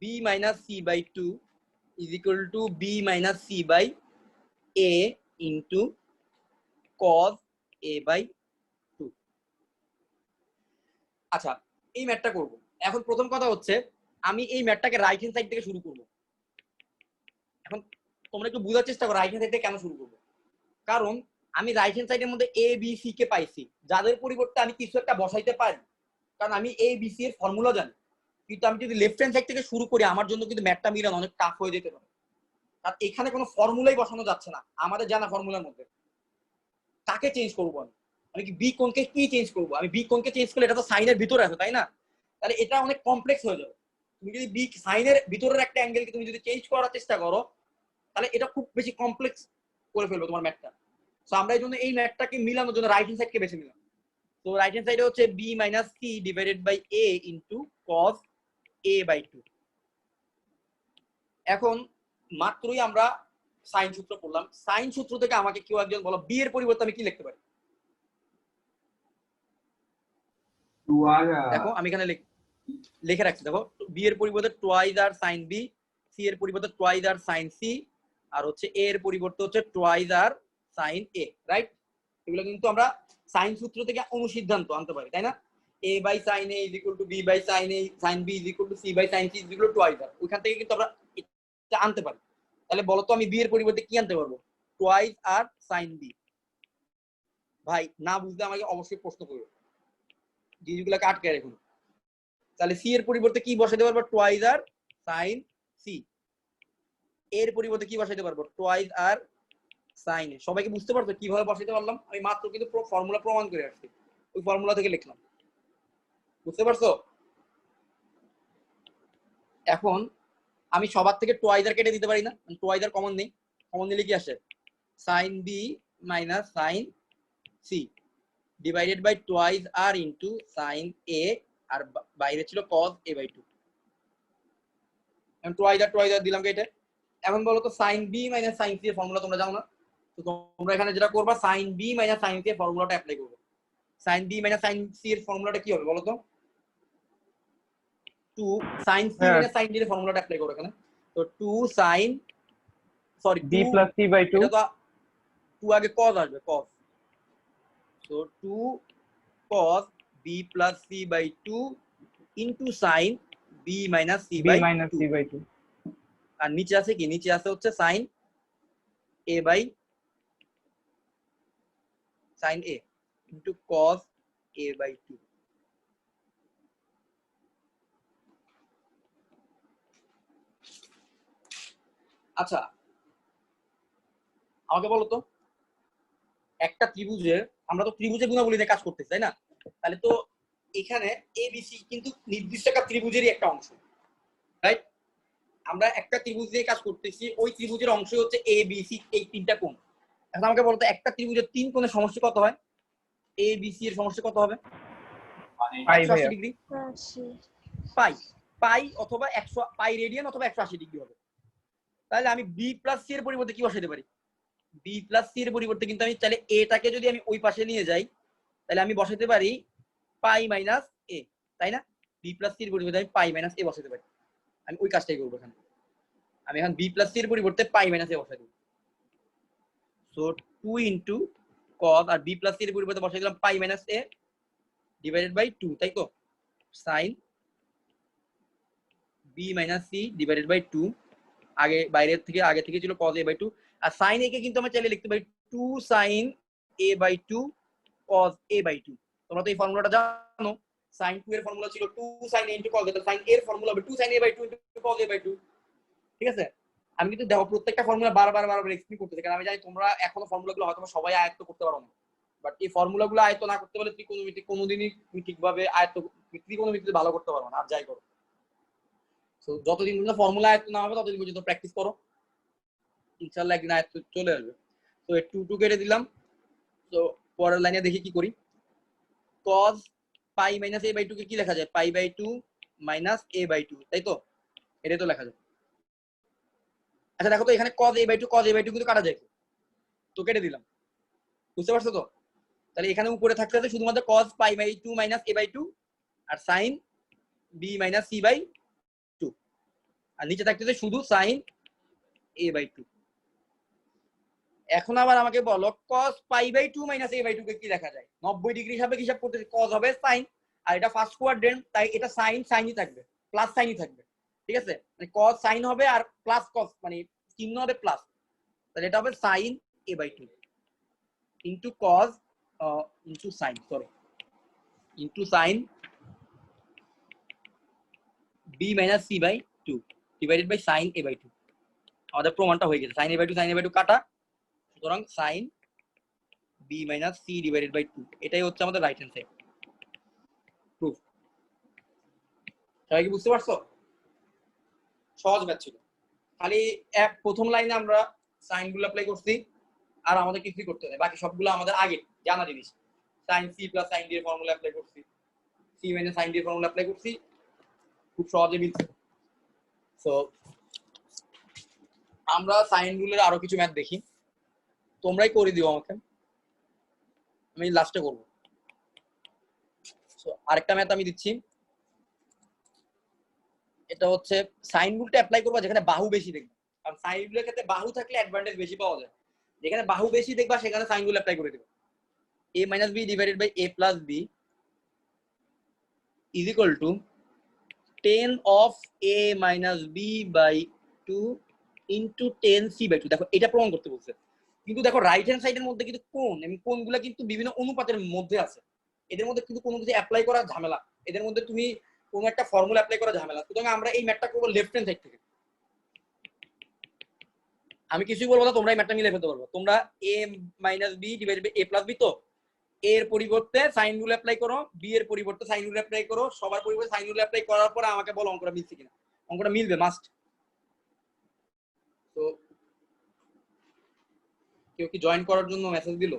b - c/2 = b - c/a into cos a/2। আচ্ছা, এই ম্যাথটা করব। এখন প্রথম কথা হচ্ছে, আমি এই ম্যাথটাকে রাইট হ্যান্ড সাইড থেকে শুরু করব। এখন তোমরা একটু বোঝার চেষ্টা করো রাইট হ্যান্ড সাইড থেকে কেন শুরু করব। কারণ আমি রাইট হ্যান্ড সাইডের মধ্যে a b c কে পাইছি, যাদের পরিবর্তে আমি কিছু একটা বসাইতে পারি, কারণ আমি a b c এর ফর্মুলা জানি। কিন্তু আমি যদি লেফট হ্যান্ড সাইড থেকে শুরু করি, আমার জন্য কিন্তু ম্যাথটা মিলানো অনেক টাফ হয়ে যেতে পারে, কারণ এখানে কোনো ফর্মুলাই বসানো যাচ্ছে না আমাদের জানা ফর্মুলার মধ্যে। কাকে চেঞ্জ করবো আমি কি বি কোণকে কি চেঞ্জ করবো? আমি বি কোণকে চেঞ্জ করলে এটা তো সাইনের ভিতরে আছে, তাই না? তাহলে এটা অনেক কমপ্লেক্স হয়ে যাবে। তুমি যদি বি সাইনের ভিতরের একটা অ্যাঙ্গেলকে তুমি যদি চেঞ্জ করার চেষ্টা করো তাহলে এটা খুব বেশি কমপ্লেক্স করে ফেলবে তোমার ম্যাথটা। সো আমরা এই জন্য এই ম্যাথটাকে মিলানোর জন্য রাইট হ্যান্ড সাইডকে বেছে নিলাম। তো রাইট হ্যান্ড সাইডে হচ্ছে b minus c divided by a into cos a by 2। এখন মাত্রই আমরা সাইন সূত্র পড়লাম, সাইন সূত্র থেকে আমাকে কেউ একজন বলো বি এর পরিবর্তে আমি কি লিখতে পারি? দেখো আমি এখানে লিখে রাখছি, দেখো বি এর পরিবর্তে twice R sine B, C এর পরিবর্তে টুয়াইজ আর সাইন সি, আর হচ্ছে এ এর পরিবর্তে হচ্ছে টুয়াইজ আর সাইন এ, রাইট? এগুলো কিন্তু আমরা সাইন সূত্র থেকে অনুসিদ্ধান্ত আনতে পারি, তাই না? a by sine a is equal to b by sine a sine b is equal to c by sine c is equal to twice R, ওইখান থেকে কিন্তু আমরা এটা আনতে পারি। তাহলে বলো তো আমি b এর পরিবর্তে কি আনতে পারবো? Twice R sign b। ভাই না বুঝলে আমাকে অবশ্যই প্রশ্ন করবে, জিনিসগুলোকে আটকে রাখুন। তাহলে সি এর পরিবর্তে কি বসাইতে পারবো? Twice R sine c. এর পরিবর্তে কি বসাইতে পারবো? Twice R sign. সবাইকে বুঝতে পারছো কিভাবে বসাইতে পারলাম? আমি মাত্র কিন্তু ফর্মুলা প্রমাণ করে আসছি, ওই ফর্মুলা থেকে লিখলাম, বুঝতে পারছো? এখন আমি সবার থেকে টুয়াইজ আর কেটে দিতে পারি না? টুয়াইজ আর কমন নেই, কমন নিলে কি আসে? Sine B minus sine C divided by twice R into sine A, আর বাইরে ছিল cos a বাই 2। এখন টুয়াইজ আর দিলাম কেটে। এখন বলো তো sine B minus sine c এর ফর্মুলা তোমরা জানো না? তো তোমরা এখানে যেটা করবা sine B minus sine c এর ফর্মুলাটা অ্যাপ্লাই করবে। Sine B minus sine c এর ফর্মুলাটা কি হবে বলো তো? 2 sine C minus sine d এর ফর্মুলাটা অ্যাপ্লাই করো এখানে। তো 2 sine sorry b plus c by 2, এটা তো 2 আগে cos আসবে, cos। তো 2 cos b plus c by 2 into sin b minus c b by minus c 2। By 2, আর নিচে আছে কি? নিচে আছে হচ্ছে sin a by sin a into cos a by 2। আচ্ছা আমাকে বলো তো, একটা ত্রিভুজের, আমরা তো ত্রিভুজের গুণাবলী নিয়ে কাজ করতেছি তাই না? তাহলে তো এখানে ABC কিন্তু নির্দিষ্ট একটা ত্রিভুজেরই একটা অংশ, রাইট? আমরা একটা ত্রিভুজ দিয়ে কাজ করতেছি, ওই ত্রিভুজের অংশ হচ্ছে ABC, এই তিনটা কোণ। এখন আমাকে বলতো একটা ত্রিভুজের তিন কোণের সমষ্টি কত হয়? ABC এর সমষ্টি কত হবে? পাই 180 ভাইয়া। ডিগ্রি, 80। পাই পাই অথবা 100 পাই রেডিয়ান অথবা 180 ডিগ্রি হবে। তাহলে আমি B প্লাস সি এর পরিবর্তে কি বসাইতে পারি? B প্লাস সি এর পরিবর্তে কিন্তু আমি চাইলে এটাকে যদি আমি ওই পাশে নিয়ে যাই তাহলে আমি বসাইতে পারি পাই মাইনাস এ, তাই না? B প্লাস সি এর পরিবর্তে আমি পাই মাইনাস এ বসাইতে পারি। আমি ওই কাজটাই করবো এখানে। আমি এখন B প্লাস সি এর পরিবর্তে পাই মাইনাস এ বসাই দেব। সো 2 ইনটু cos, আর B প্লাস সি এর পরিবর্তে বসাই দিলাম pi minus a divided by 2, তাই তো? sin b minus c divided by 2, আগে আগে থেকে ছিল cos a বাই 2, আর sin a কে কিন্তু আমরা চাইলে লিখতে পারি 2 sin a by 2 cos a by 2। তোমরা তো এই ফর্মুলাটা জানো, sin 2 এর ফর্মুলা ছিল 2 sin a into cos a, sin a এর ফর্মুলা হবে 2 sin a by 2 into cos a by 2, ঠিক আছে? আমি কিন্তু দেখো প্রত্যেকটা ফর্মুলা বারবার এক্সপ্লেইন করতেছি, কারণ আমি জানি তোমরা এখনো ফর্মুলাগুলো হয়তো সবাই আয়ত্ত করতে পারো না। বাট এই ফর্মুলাগুলো আয়ত্ত না করতে পারলে ত্রিকোণমিতি কোনোদিনই তুমি ঠিকভাবে ত্রিকোণমিতিতে ভালো করতে পারো না, আর যাই করো। তো যতদিন পর্যন্ত ফর্মুলা আয়ত্ত না হবে ততদিন পর্যন্ত প্র্যাকটিস করো, ইনশাআল্লাহ একদিন আয়ত্ত চলে আসবে। তো এই 2 কেটে দিলাম। তো পরের লাইনে দেখি কি করি। cos pi minus a by 2 কে কি লেখা যায়? Pi by 2 minus a by 2, তাই তো? এটাই তো লেখা যায়। আচ্ছা দেখো তো এখানে cos a বাই 2 কিন্তু কাটা যায়, তো কেটে দিলাম, বুঝতে পারছো তো? তাহলে এখানে উপরে থাকতে আছে শুধুমাত্র cos pi by 2 minus a by 2 আর sin b minus c by 2, আর নিচে থাকতেছে শুধু sin a বাই 2। এখন আবার আমাকে বলো cos pi by 2 minus a by 2 কে কি লেখা যায়? 90 ডিগ্রি হিসাবে হিসাব করতেছি, cos হবে sin, আর এটা ফার্স্ট কোয়াড্রেন্ট, তাই এটা সাইনই থাকবে, প্লাস সাইনই থাকবে, ঠিক আছে? মানে cos sin হবে আর প্লাস cos, মানে চিহ্ন হবে প্লাস, তাহলে এটা হবে sin a by 2 into cos into sin, sorry into sin b minus c by 2 divided by sin a by 2। আমাদের প্রমাণটা হয়ে গেছে, sin a বাই 2 কাটা, সুতরাং sin b minus c divided by 2, এটাই হচ্ছে আমাদের রাইট হ্যান্ড সাইড প্রুফ। সবাই কি বুঝতে পারছো? সহজ ম্যাথ ছিল, খালি প্রথম লাইনে আমরা সাইন গুলো অ্যাপ্লাই করছি আর আমাদের কিছুই করতে নেই, বাকি সবগুলো আমাদের আগে জানা জিনিস। Sine C plus sine d এর ফর্মুলা অ্যাপ্লাই করছি, সি মাইনাস সাইন ডি এর ফর্মুলা অ্যাপ্লাই করছি, খুব সহজে মিলছে। সো আমরা সাইন রুলের আরো কিছু ম্যাথ দেখি, তোমরাই করে দিও আমাকে, আমি লাস্টে করবো। সো আরেকটা ম্যাথ আমি দিচ্ছি, এটা হচ্ছে সাইন রুলটা অ্যাপ্লাই করবা যেখানে বাহু বেশি দেখবা, কারণ সাইন রুলের ক্ষেত্রে বাহু থাকলে অ্যাডভান্টেজ বেশি পাওয়া যায়। যেখানে বাহু বেশি দেখবা সেখানে সাইন রুল অ্যাপ্লাই করে দিবা। a minus b divided by a plus b is equal to tan of a minus b by 2 into tan c by 2। দেখো এটা প্রমাণ করতে বলছে, কিন্তু দেখো রাইট হ্যান্ড সাইডের মধ্যে কিন্তু কোণ এবং কোণগুলো কিন্তু বিভিন্ন অনুপাতের মধ্যে আছে, এদের মধ্যে কিন্তু কোনো কিছু অ্যাপ্লাই করা ঝামেলা, এদের মধ্যে তুমি কোনো একটা ফর্মুলা অ্যাপ্লাই করা ঝামেলা। সুতরাং আমরা এই ম্যাথটা করবো লেফট হ্যান্ড সাইড থেকে। আমি কিছুই বলবো না, তোমরা এই ম্যাথটা মিলে ফেলতে পারবো। তোমরা a minus b divided by a plus b, তো এর পরিবর্তে সাইন রুল অ্যাপ্লাই করো, বি এর পরিবর্তে সাইন রুল অ্যাপ্লাই করো, সবার পরিবর্তে সাইন রুল অ্যাপ্লাই করার পরে আমাকে বলো অঙ্কটা মিলছে কিনা। অঙ্কটা মিলবে মাস্ট। তো কেউ কি জয়েন করার জন্য মেসেজ দিল?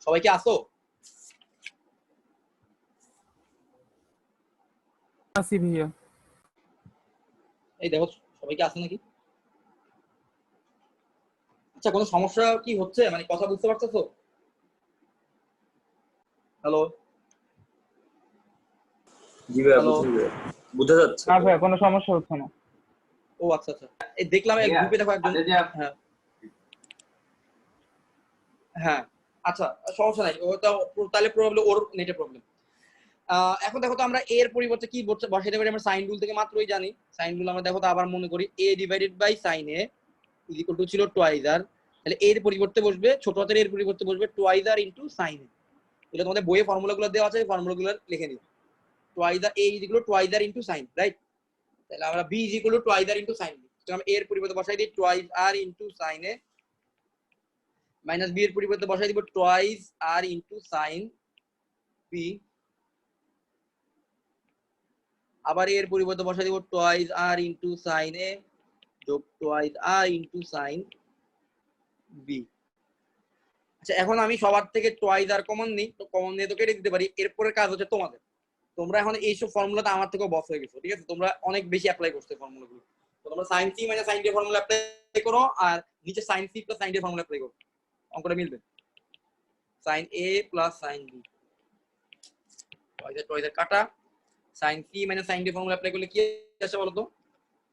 সবাই কি আসো? আসি ভাইয়া। এই দেখো সবাই কি আসে নাকি? আচ্ছা, কোনো সমস্যা কি হচ্ছে, মানে কথা বুঝতে পারছো তো? হ্যালো জি ভাইয়া, হ্যালো। বোঝা যাচ্ছে। না ভাইয়া কোনো সমস্যা হচ্ছে না। ও আচ্ছা আচ্ছা, এই দেখলাম এই ভাইয়া, গ্রুপে দেখো একজন। তাহলে যে হ্যাঁ হ্যাঁ, আচ্ছা সমস্যা নাই, ওটা তাহলে প্রবলেম ওর নেটের প্রবলেম। এখন দেখো তো আমরা এর পরিবর্তে কি বসাইতে পারি, আমরা সাইন রুল থেকে মাত্রই জানি। সাইন রুল আমরা দেখো তো আবার মনে করি, a divided by sine A is equal to ছিল টুয়াইজ আর, তাহলে এর পরিবর্তে বসবে ছোট হাতের এর পরিবর্তে বসবে twice R into sine a. এটা তোমাদের বইয়ে ফর্মুলাগুলো দেওয়া আছে, ফর্মুলাগুলো লিখে নিও। Twice R a is equal to twice R into sine, right? তাহলে আমরা b is equal to twice R into sine b, তো আমরা এর পরিবর্তে বসাই দিই twice R into sine A, minus b এর পরিবর্তে বসাই দিব twice R into sine B, আবার এর পরিবর্তে বসাই দিব টুয়াইজ আর ইনটু সাইন এ যোগ twice R into sine B. আচ্ছা, এখন আমি সবার থেকে টুয়াইজ আর কমন নিই, তো কমন নিয়ে তো কেটে দিতে পারি। এরপরের কাজ হচ্ছে তোমাদের, তোমরা এখন এইসব ফর্মুলাতে আমার থেকেও বস হয়ে গেছো, ঠিক আছে? তোমরা অনেক বেশি অ্যাপ্লাই করছো ফর্মুলাগুলো, তো তোমরা sine C minus sine d formula apply করো আর নিচে sine C plus sine d formula apply করো, অঙ্কটা মিলবে। Sine a plus sine b, twice R কাটা, sine C minus sine d formula apply করলে কি আসে বলো তো?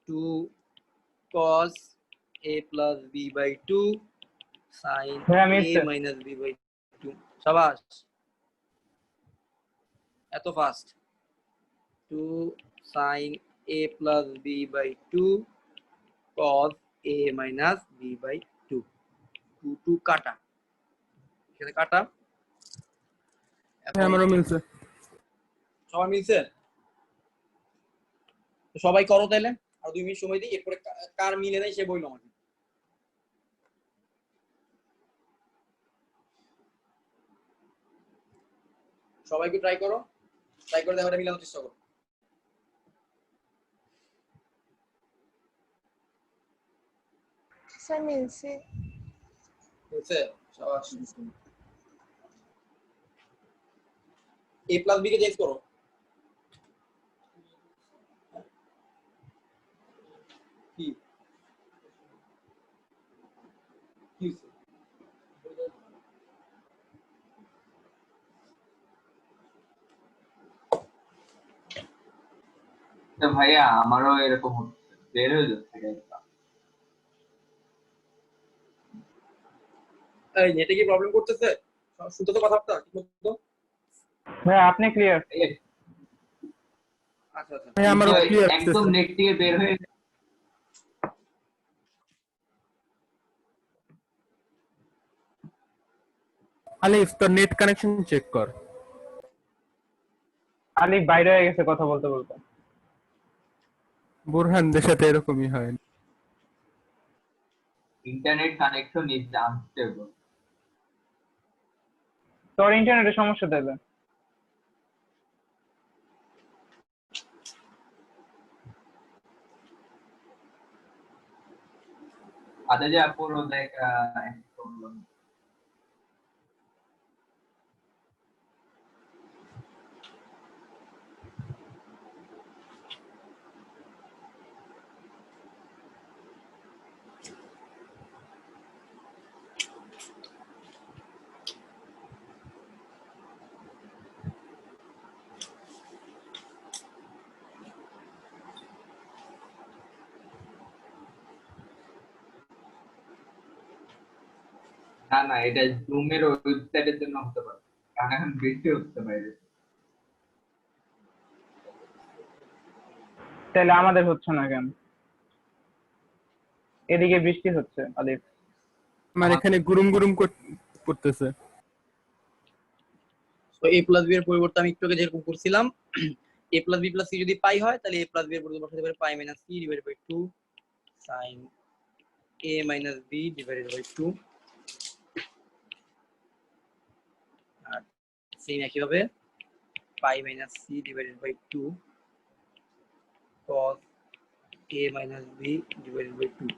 2 cos a plus b by 2 sin হ্যাঁ, a মিলছে। minus b by 2। শাবাশ, এত fast. 2 sin a plus b by 2 cos a minus b by 2, 2 কাটা, এখানে কাটা। হ্যাঁ, আমারও মিলছে। সবাই মিলছে? তো সবাই করো তাইলে, আর 2 মিনিট সময় দিই, এরপরে কার মিলে নাই সে বইলো আমাকে। সবাইকে ট্রাই করো, ট্রাই করে দেখো এটা মিলানোর চেষ্টা করো। স্যার মিলছে। মিলছে? শাবাশ। a plus b K change করো। কি কি হইছে? তো ভাইয়া আমারও এরকম হচ্ছে, বের হয়ে যাচ্ছে গাড়িটা। এই নেটে কি প্রবলেম করতেছে? শুনতে তো কথাবার্তা ঠিক মতো? ভাইয়া আপনি ক্লিয়ার। আচ্ছা আচ্ছা, হ্যাঁ, আমারও কিন্তু ক্লিয়ার একদম আসতেছে। নেট থেকে বের হয়ে আলিফ, তোর নেট কানেকশন চেক কর। আলিফ বাইরে হয়ে গেছে কথা বলতে বলতে। বুরহানদের সাথে এরকমই হয়। Internet connection is unstable. তোর ইন্টারনেটের সমস্যা দেবে। Ada aja puro like problem. না না এটা জুমের ওয়েবসাইটের জন্য হতে পারে কারণ এখন বৃষ্টি হচ্ছে বাইরে তাহলে আমাদের হচ্ছে না কেন? এদিকে বৃষ্টি হচ্ছে আলিফ। আমার এখানে গুরুম গুরুম করতেছে। তো a প্লাস b এর পরিবর্তে আমি একটু আগে যেরকম করছিলাম a plus b plus c যদি পাই হয় তাহলে a প্লাস b এর পরিবর্তে বসাতে পারি pi minus c divided by 2 sin a minus b divided by 2 আর সেম একই হবে pi minus c divided by 2 cos a minus b divided by 2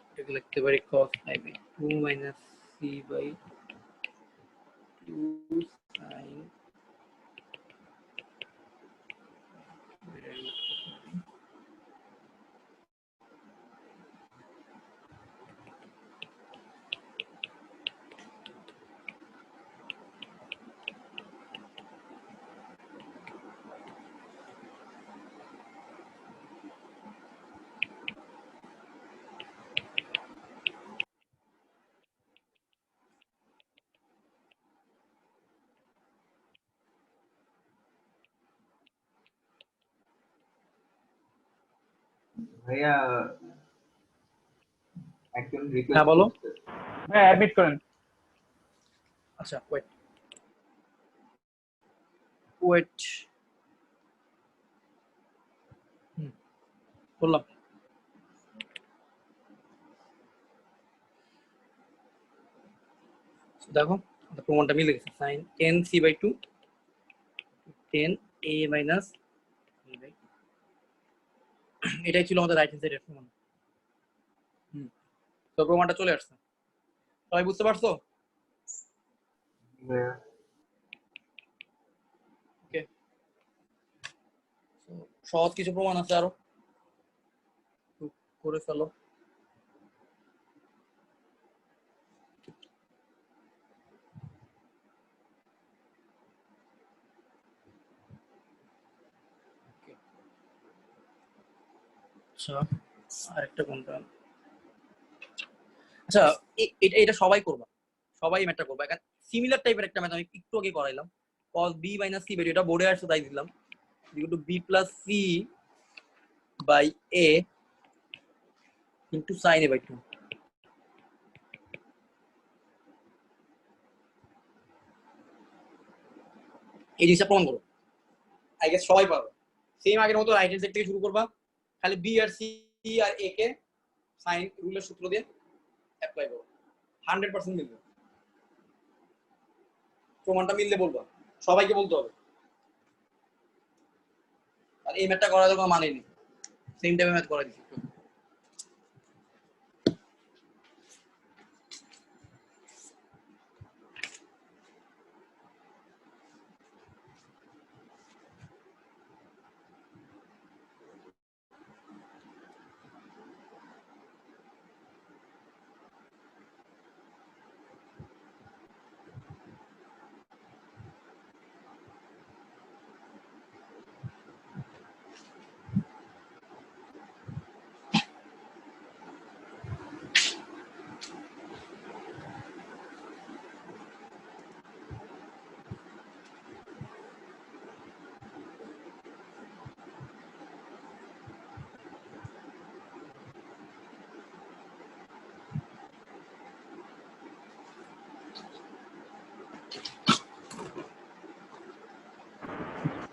এটাকে লিখতে পারি cos a by 2 minus c by 2 sin ভাইয়া একজন হ্যাঁ রিকোয়েস্ট বলো হ্যাঁ অ্যাডমিট করেন। আচ্ছা ওয়েট বললাম দেখো প্রমাণটা মিলে গেছে sin 10 c by 2 10 a minus এটাই ছিল আমাদের রাইট হ্যান্ড সাইডের প্রমাণ তো প্রমাণটা চলে আসছে সবাই বুঝতে পারছো ওকে সহজ কিছু প্রমাণ আছে আরো করে ফেলো আচ্ছা আরেকটা কোনটা আচ্ছা এটা সবাই করবা সবাই ম্যাথটা করবা এখন সিমিলার টাইপের একটা ম্যাথ আমি একটু আগে করাইলাম cos b - c বেরিয়ে এটা বোর্ডে আসছে তাই দিলাম equal to b + c by a into sin a by 2 এই জিনিসটা প্রমাণ করো আই গেস সবাই পারবে সেম আগের মতো রাইট হ্যান্ড সাইড থেকে শুরু করবা খালি b আর c আর a কে সাইন রুলের সূত্র দিয়ে অ্যাপ্লাই করো 100% মিলবে প্রমাণটা মিললে বলবা সবাইকে বলতে হবে আর এই ম্যাথটা করার কোনো মানে নেই সেম টাইপের ম্যাথ করা দিচ্ছি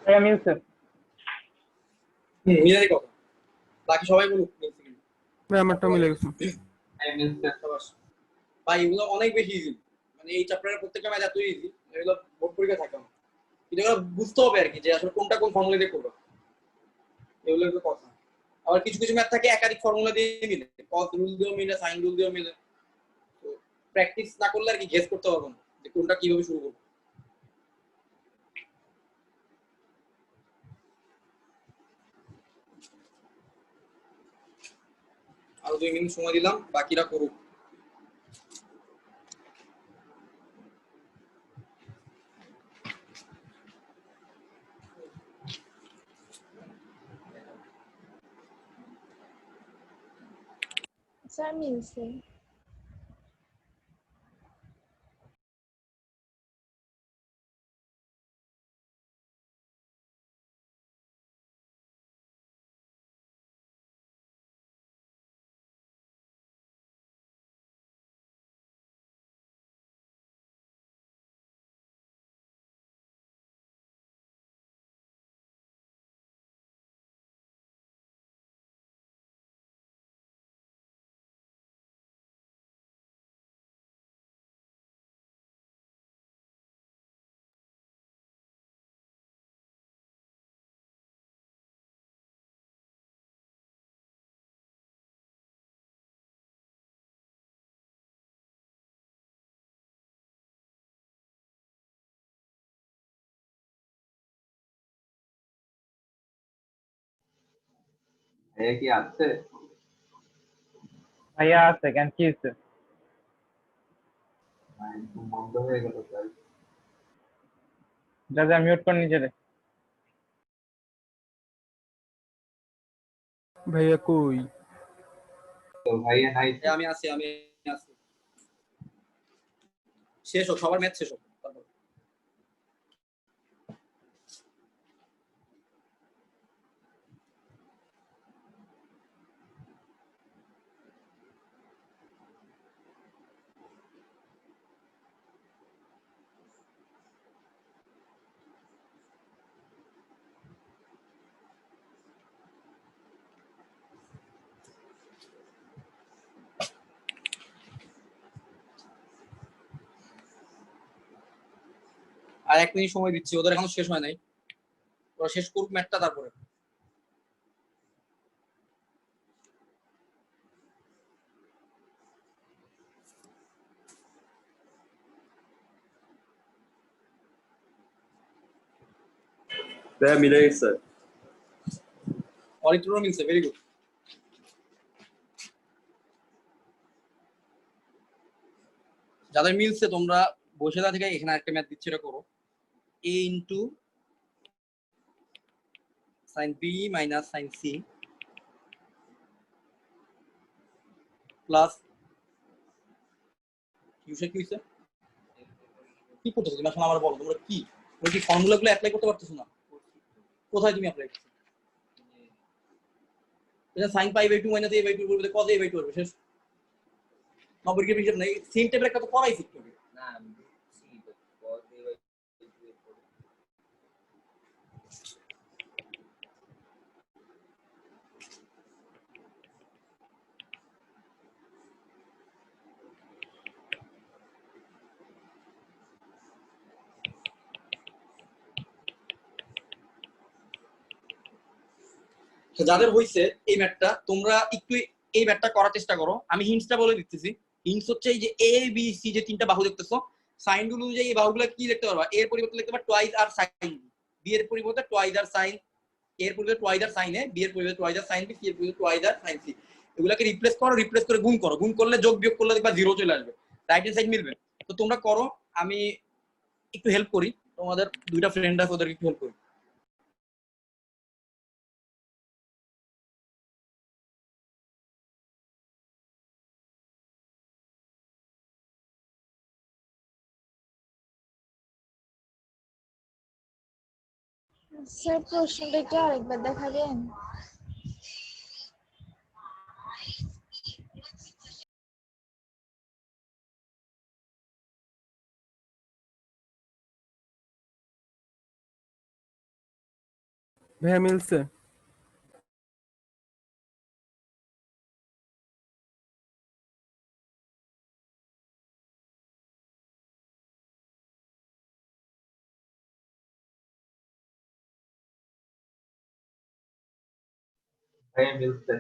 ভাইয়া মিলছে। মিলে কথা বাকি সবাই বলুক মিলছে কিনা ভাই আমারটা মিলে গেছে। ভাই এগুলো অনেক বেশি ইজি মানে এই চ্যাপ্টারের প্রত্যেকটা ম্যাথ এত ইজি এগুলো বোর্ড পরীক্ষা থাকে না কিন্তু এগুলো বুঝতে হবে আর কি যে আসলে কোনটা কোন ফর্মুলা দিয়ে করবে এগুলো একটু কথা। আবার কিছু কিছু ম্যাথ থাকে একাধিক ফর্মুলা দিয়ে মিলে, কস রুল দিয়েও মিলে, সাইন রুল দিয়েও মিলে। তো প্র্যাকটিস না করলে আর কি গেস করতে পারবো না যে কোনটা কিভাবে শুরু করবো। আরো 2 মিনিট সময় দিলাম, বাকিরা করুক। স্যার মিলছে। ভাইয়া কি আছে? ভাইয়া আছে, কেন কি হচ্ছে? একদম বন্ধ হয়ে গেল তাই। যা যা মিউট কর নিজেরে। ভাইয়া কই? তো ভাইয়া নাই তো। আমি আছি, আমি আছি। শেষ হোক, সবার ম্যাথ শেষ হোক তারপর। আর 1 মিনিট সময় দিচ্ছি, ওদের এখনো শেষ হয় নাই, ওরা শেষ করুক ম্যাথটা তারপরে। মিলে গেছে। অরিত্রও মিলছে, ভেরি গুড। যাদের মিলছে তোমরা বসে না থেকে এখানে একটা ম্যাথ দিচ্ছি, এটা করো। a into sine B minus sine C plus কিউসে কি হইছে? কি করতেছো তুমি এখন আমার বলো, তোমরা কি তোমরা কি ফর্মুলা গুলো অ্যাপ্লাই করতে পারতেছো না? কোথায় তুমি অ্যাপ্লাই করছো? এটা sin পাই বাই 2 মাইনাস a বাই 2 বলতে cos a বাই 2 হবে শেষ। নবরকে হিসাব নাই, সেম টাইপের একটা তো পড়াইছি একটু আগে। না আমি বুঝছি, তো cos a by 2 এর পরে। তো যাদের হইছে এই ম্যাথটা, তোমরা একটু এই ম্যাথটা করার চেষ্টা করো। আমি হিন্টসটা বলে দিতেছি। হিন্টস হচ্ছে এই যে এ বি সি যে তিনটা বাহু দেখতেছো, সাইন রুল অনুযায়ী এই বাহুগুলো কি লিখতে পারবা? এর পরিবর্তে লিখতে পারবা টুয়াইস আর সাইন, বি এর পরিবর্তে টুয়াইস আর সাইন, এর পরিবর্তে টুয়াইস আর সাইন এ, বি এর পরিবর্তে টুয়াইস আর সাইন বি, সি এর পরিবর্তে টুয়াইস আর সাইন সি। এগুলোকে রিপ্লেস করো, রিপ্লেস করে গুণ করো, গুণ করলে যোগ বিয়োগ করলে দেখবা জিরো চলে আসবে, রাইট হ্যান্ড সাইড মিলবে। তো তোমরা করো, আমি একটু হেল্প করি, তোমাদের দুইটা ফ্রেন্ড আছে ওদেরকে একটু হেল্প করি। স্যার প্রশ্নটা একটু আরেকবার দেখাবেন? ভাইয়া মিলছে? ভাইয়া মিলছে।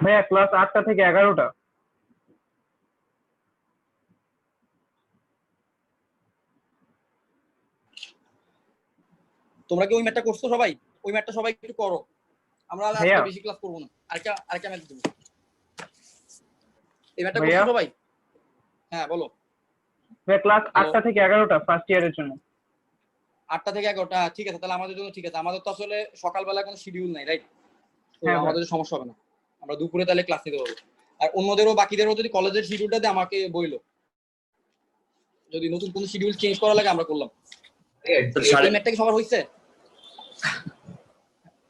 ভাইয়া ক্লাস 8টা থেকে 11টা। তোমরা কি ওই ম্যাথটা করছো সবাই? ওই ম্যাথটা সবাই একটু করো, আমরা আজকে ভাইয়া বেশি ক্লাস করবো না। আরেকটা ম্যাথ দেবো। এই ম্যাথটা ভাইয়া করছো সবাই? হ্যাঁ বলো। ভাইয়া ক্লাস হ্যালো, 8টা থেকে 11টা ফার্স্ট ইয়ারের জন্য। 8টা থেকে 11টা, ঠিক আছে, তাহলে আমাদের জন্য ঠিক আছে। আমাদের তো আসলে সকালবেলা কোনো শিডিউল নাই, রাইট? তো হ্যাঁ ভাই। আমাদের সমস্যা হবে না, আমরা দুপুরে তাহলে ক্লাস নিতে পারবো। আর অন্যদেরও বাকিদেরও যদি কলেজের শিডিউলটা দেয় আমাকে বইলো, যদি নতুন কোনো শিডিউল চেঞ্জ করা লাগে আমরা করলাম। এই ম্যাথটা কি সবার হইছে?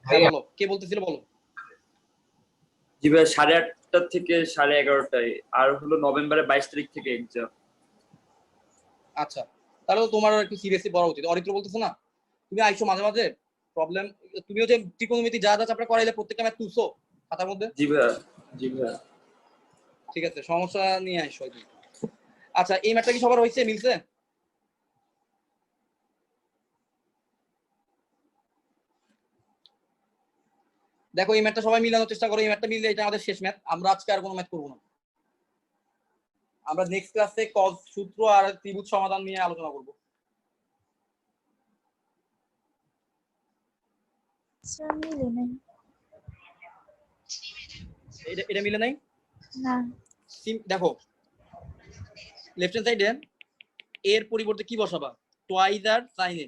হ্যাঁ ভাইয়া বলো, কে বলতেছিল বলো। জি ভাই, 8:30 থেকে 11:30টায়। আর হলো নভেম্বরের 22 তারিখ থেকে এক্সাম। আচ্ছা, তাহলে তো তোমার একটু সিরিয়াসলি পড়া উচিত। অরিত্র বলতেছো না তুমি আইসো মাঝে মাঝে, প্রবলেম। তুমি হচ্ছে ত্রিকোণমিতি যা যা চ্যাপ্টার করাইলে প্রত্যেকটা ম্যাথ তুলছো খাতার মধ্যে? জি ভাই, জি ভাই। ঠিক আছে, সমস্যা নিয়ে আইসো একদিন। আচ্ছা, এই ম্যাথটা কি সবার হইছে, মিলছে? দেখো এই ম্যাথটা সবাই মিলানোর চেষ্টা করো। এই ম্যাথটা মিললে এটা আমাদের শেষ ম্যাথ, আমরা আজকে আর কোনো ম্যাথ করবো না। আমরা নেক্সট ক্লাসে কজ সূত্র আর ত্রিভুজ সমাধান নিয়ে আলোচনা করবো। স্যার মিলে নাই। এটা মিলে নাই? না। দেখো লেফট হ্যান্ড সাইডে এর পরিবর্তে কি বসাবা? টুয়াইজ আর সাইন এ,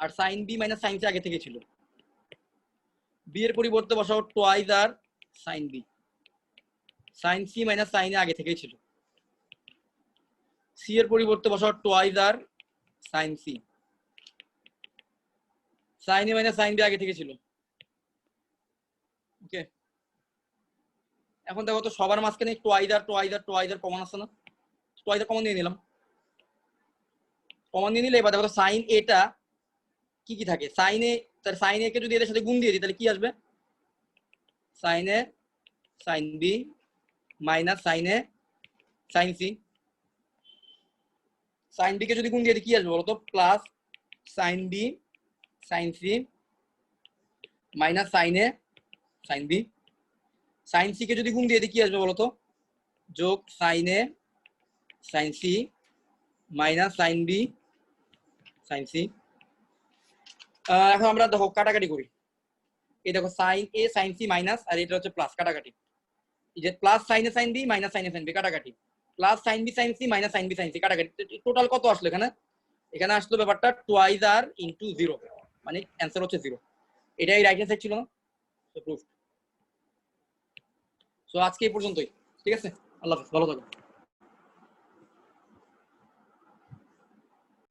আর sine B minus sine C আগে থেকে ছিল। বি এর পরিবর্তে বসাও twice R sine B, sine C minus sine A আগে থেকেই ছিল। সি এর পরিবর্তে বসাও twice R sine C, sine A minus sine B আগে থেকে ছিল। ওকে, এখন দেখো তো সবার মাঝখানে টুয়াইজ আর কমন আছে না? টুয়াইজ আর কমন নিয়ে নিলাম। কমন নিয়ে নিলে এবার দেখো সাইন এটা কি কি থাকে, সাইন এ, তার সাইন এ কে যদি এদের সাথে গুণ দিয়ে দিই তাহলে কি আসবে? সাইন এ সাইন বি মাইনাস সাইন এ সাইন সি। সাইন বি কে যদি গুণ দিয়ে দিই কি আসবে বলতো? Plus sine B sine C minus sine এ সাইন বি। সাইন সি কে যদি গুণ দিয়ে দিই কি আসবে বলতো? যোগ সাইন এ sine C minus sine B sine C. এখন আমরা দেখো কাটাকাটি করি। এই দেখো সাইন এ সাইন সি মাইনাস, আর এটা হচ্ছে প্লাস, কাটাকাটি। এই যে প্লাস সাইন এ সাইন বি মাইনাস সাইন এ সাইন বি, কাটাকাটি। Plus sine B sine C minus sine B sine c, কাটাকাটি। টোটাল কত আসলো এখানে? এখানে আসলো ব্যাপারটা টুয়াইজ আর ইনটু 0, মানে অ্যান্সার হচ্ছে 0। এটাই রাইট হ্যান্ড সাইড ছিল না? So proof. সো আজকে এই পর্যন্তই, ঠিক আছে? আল্লাহ হাফেজ, ভালো থাকো।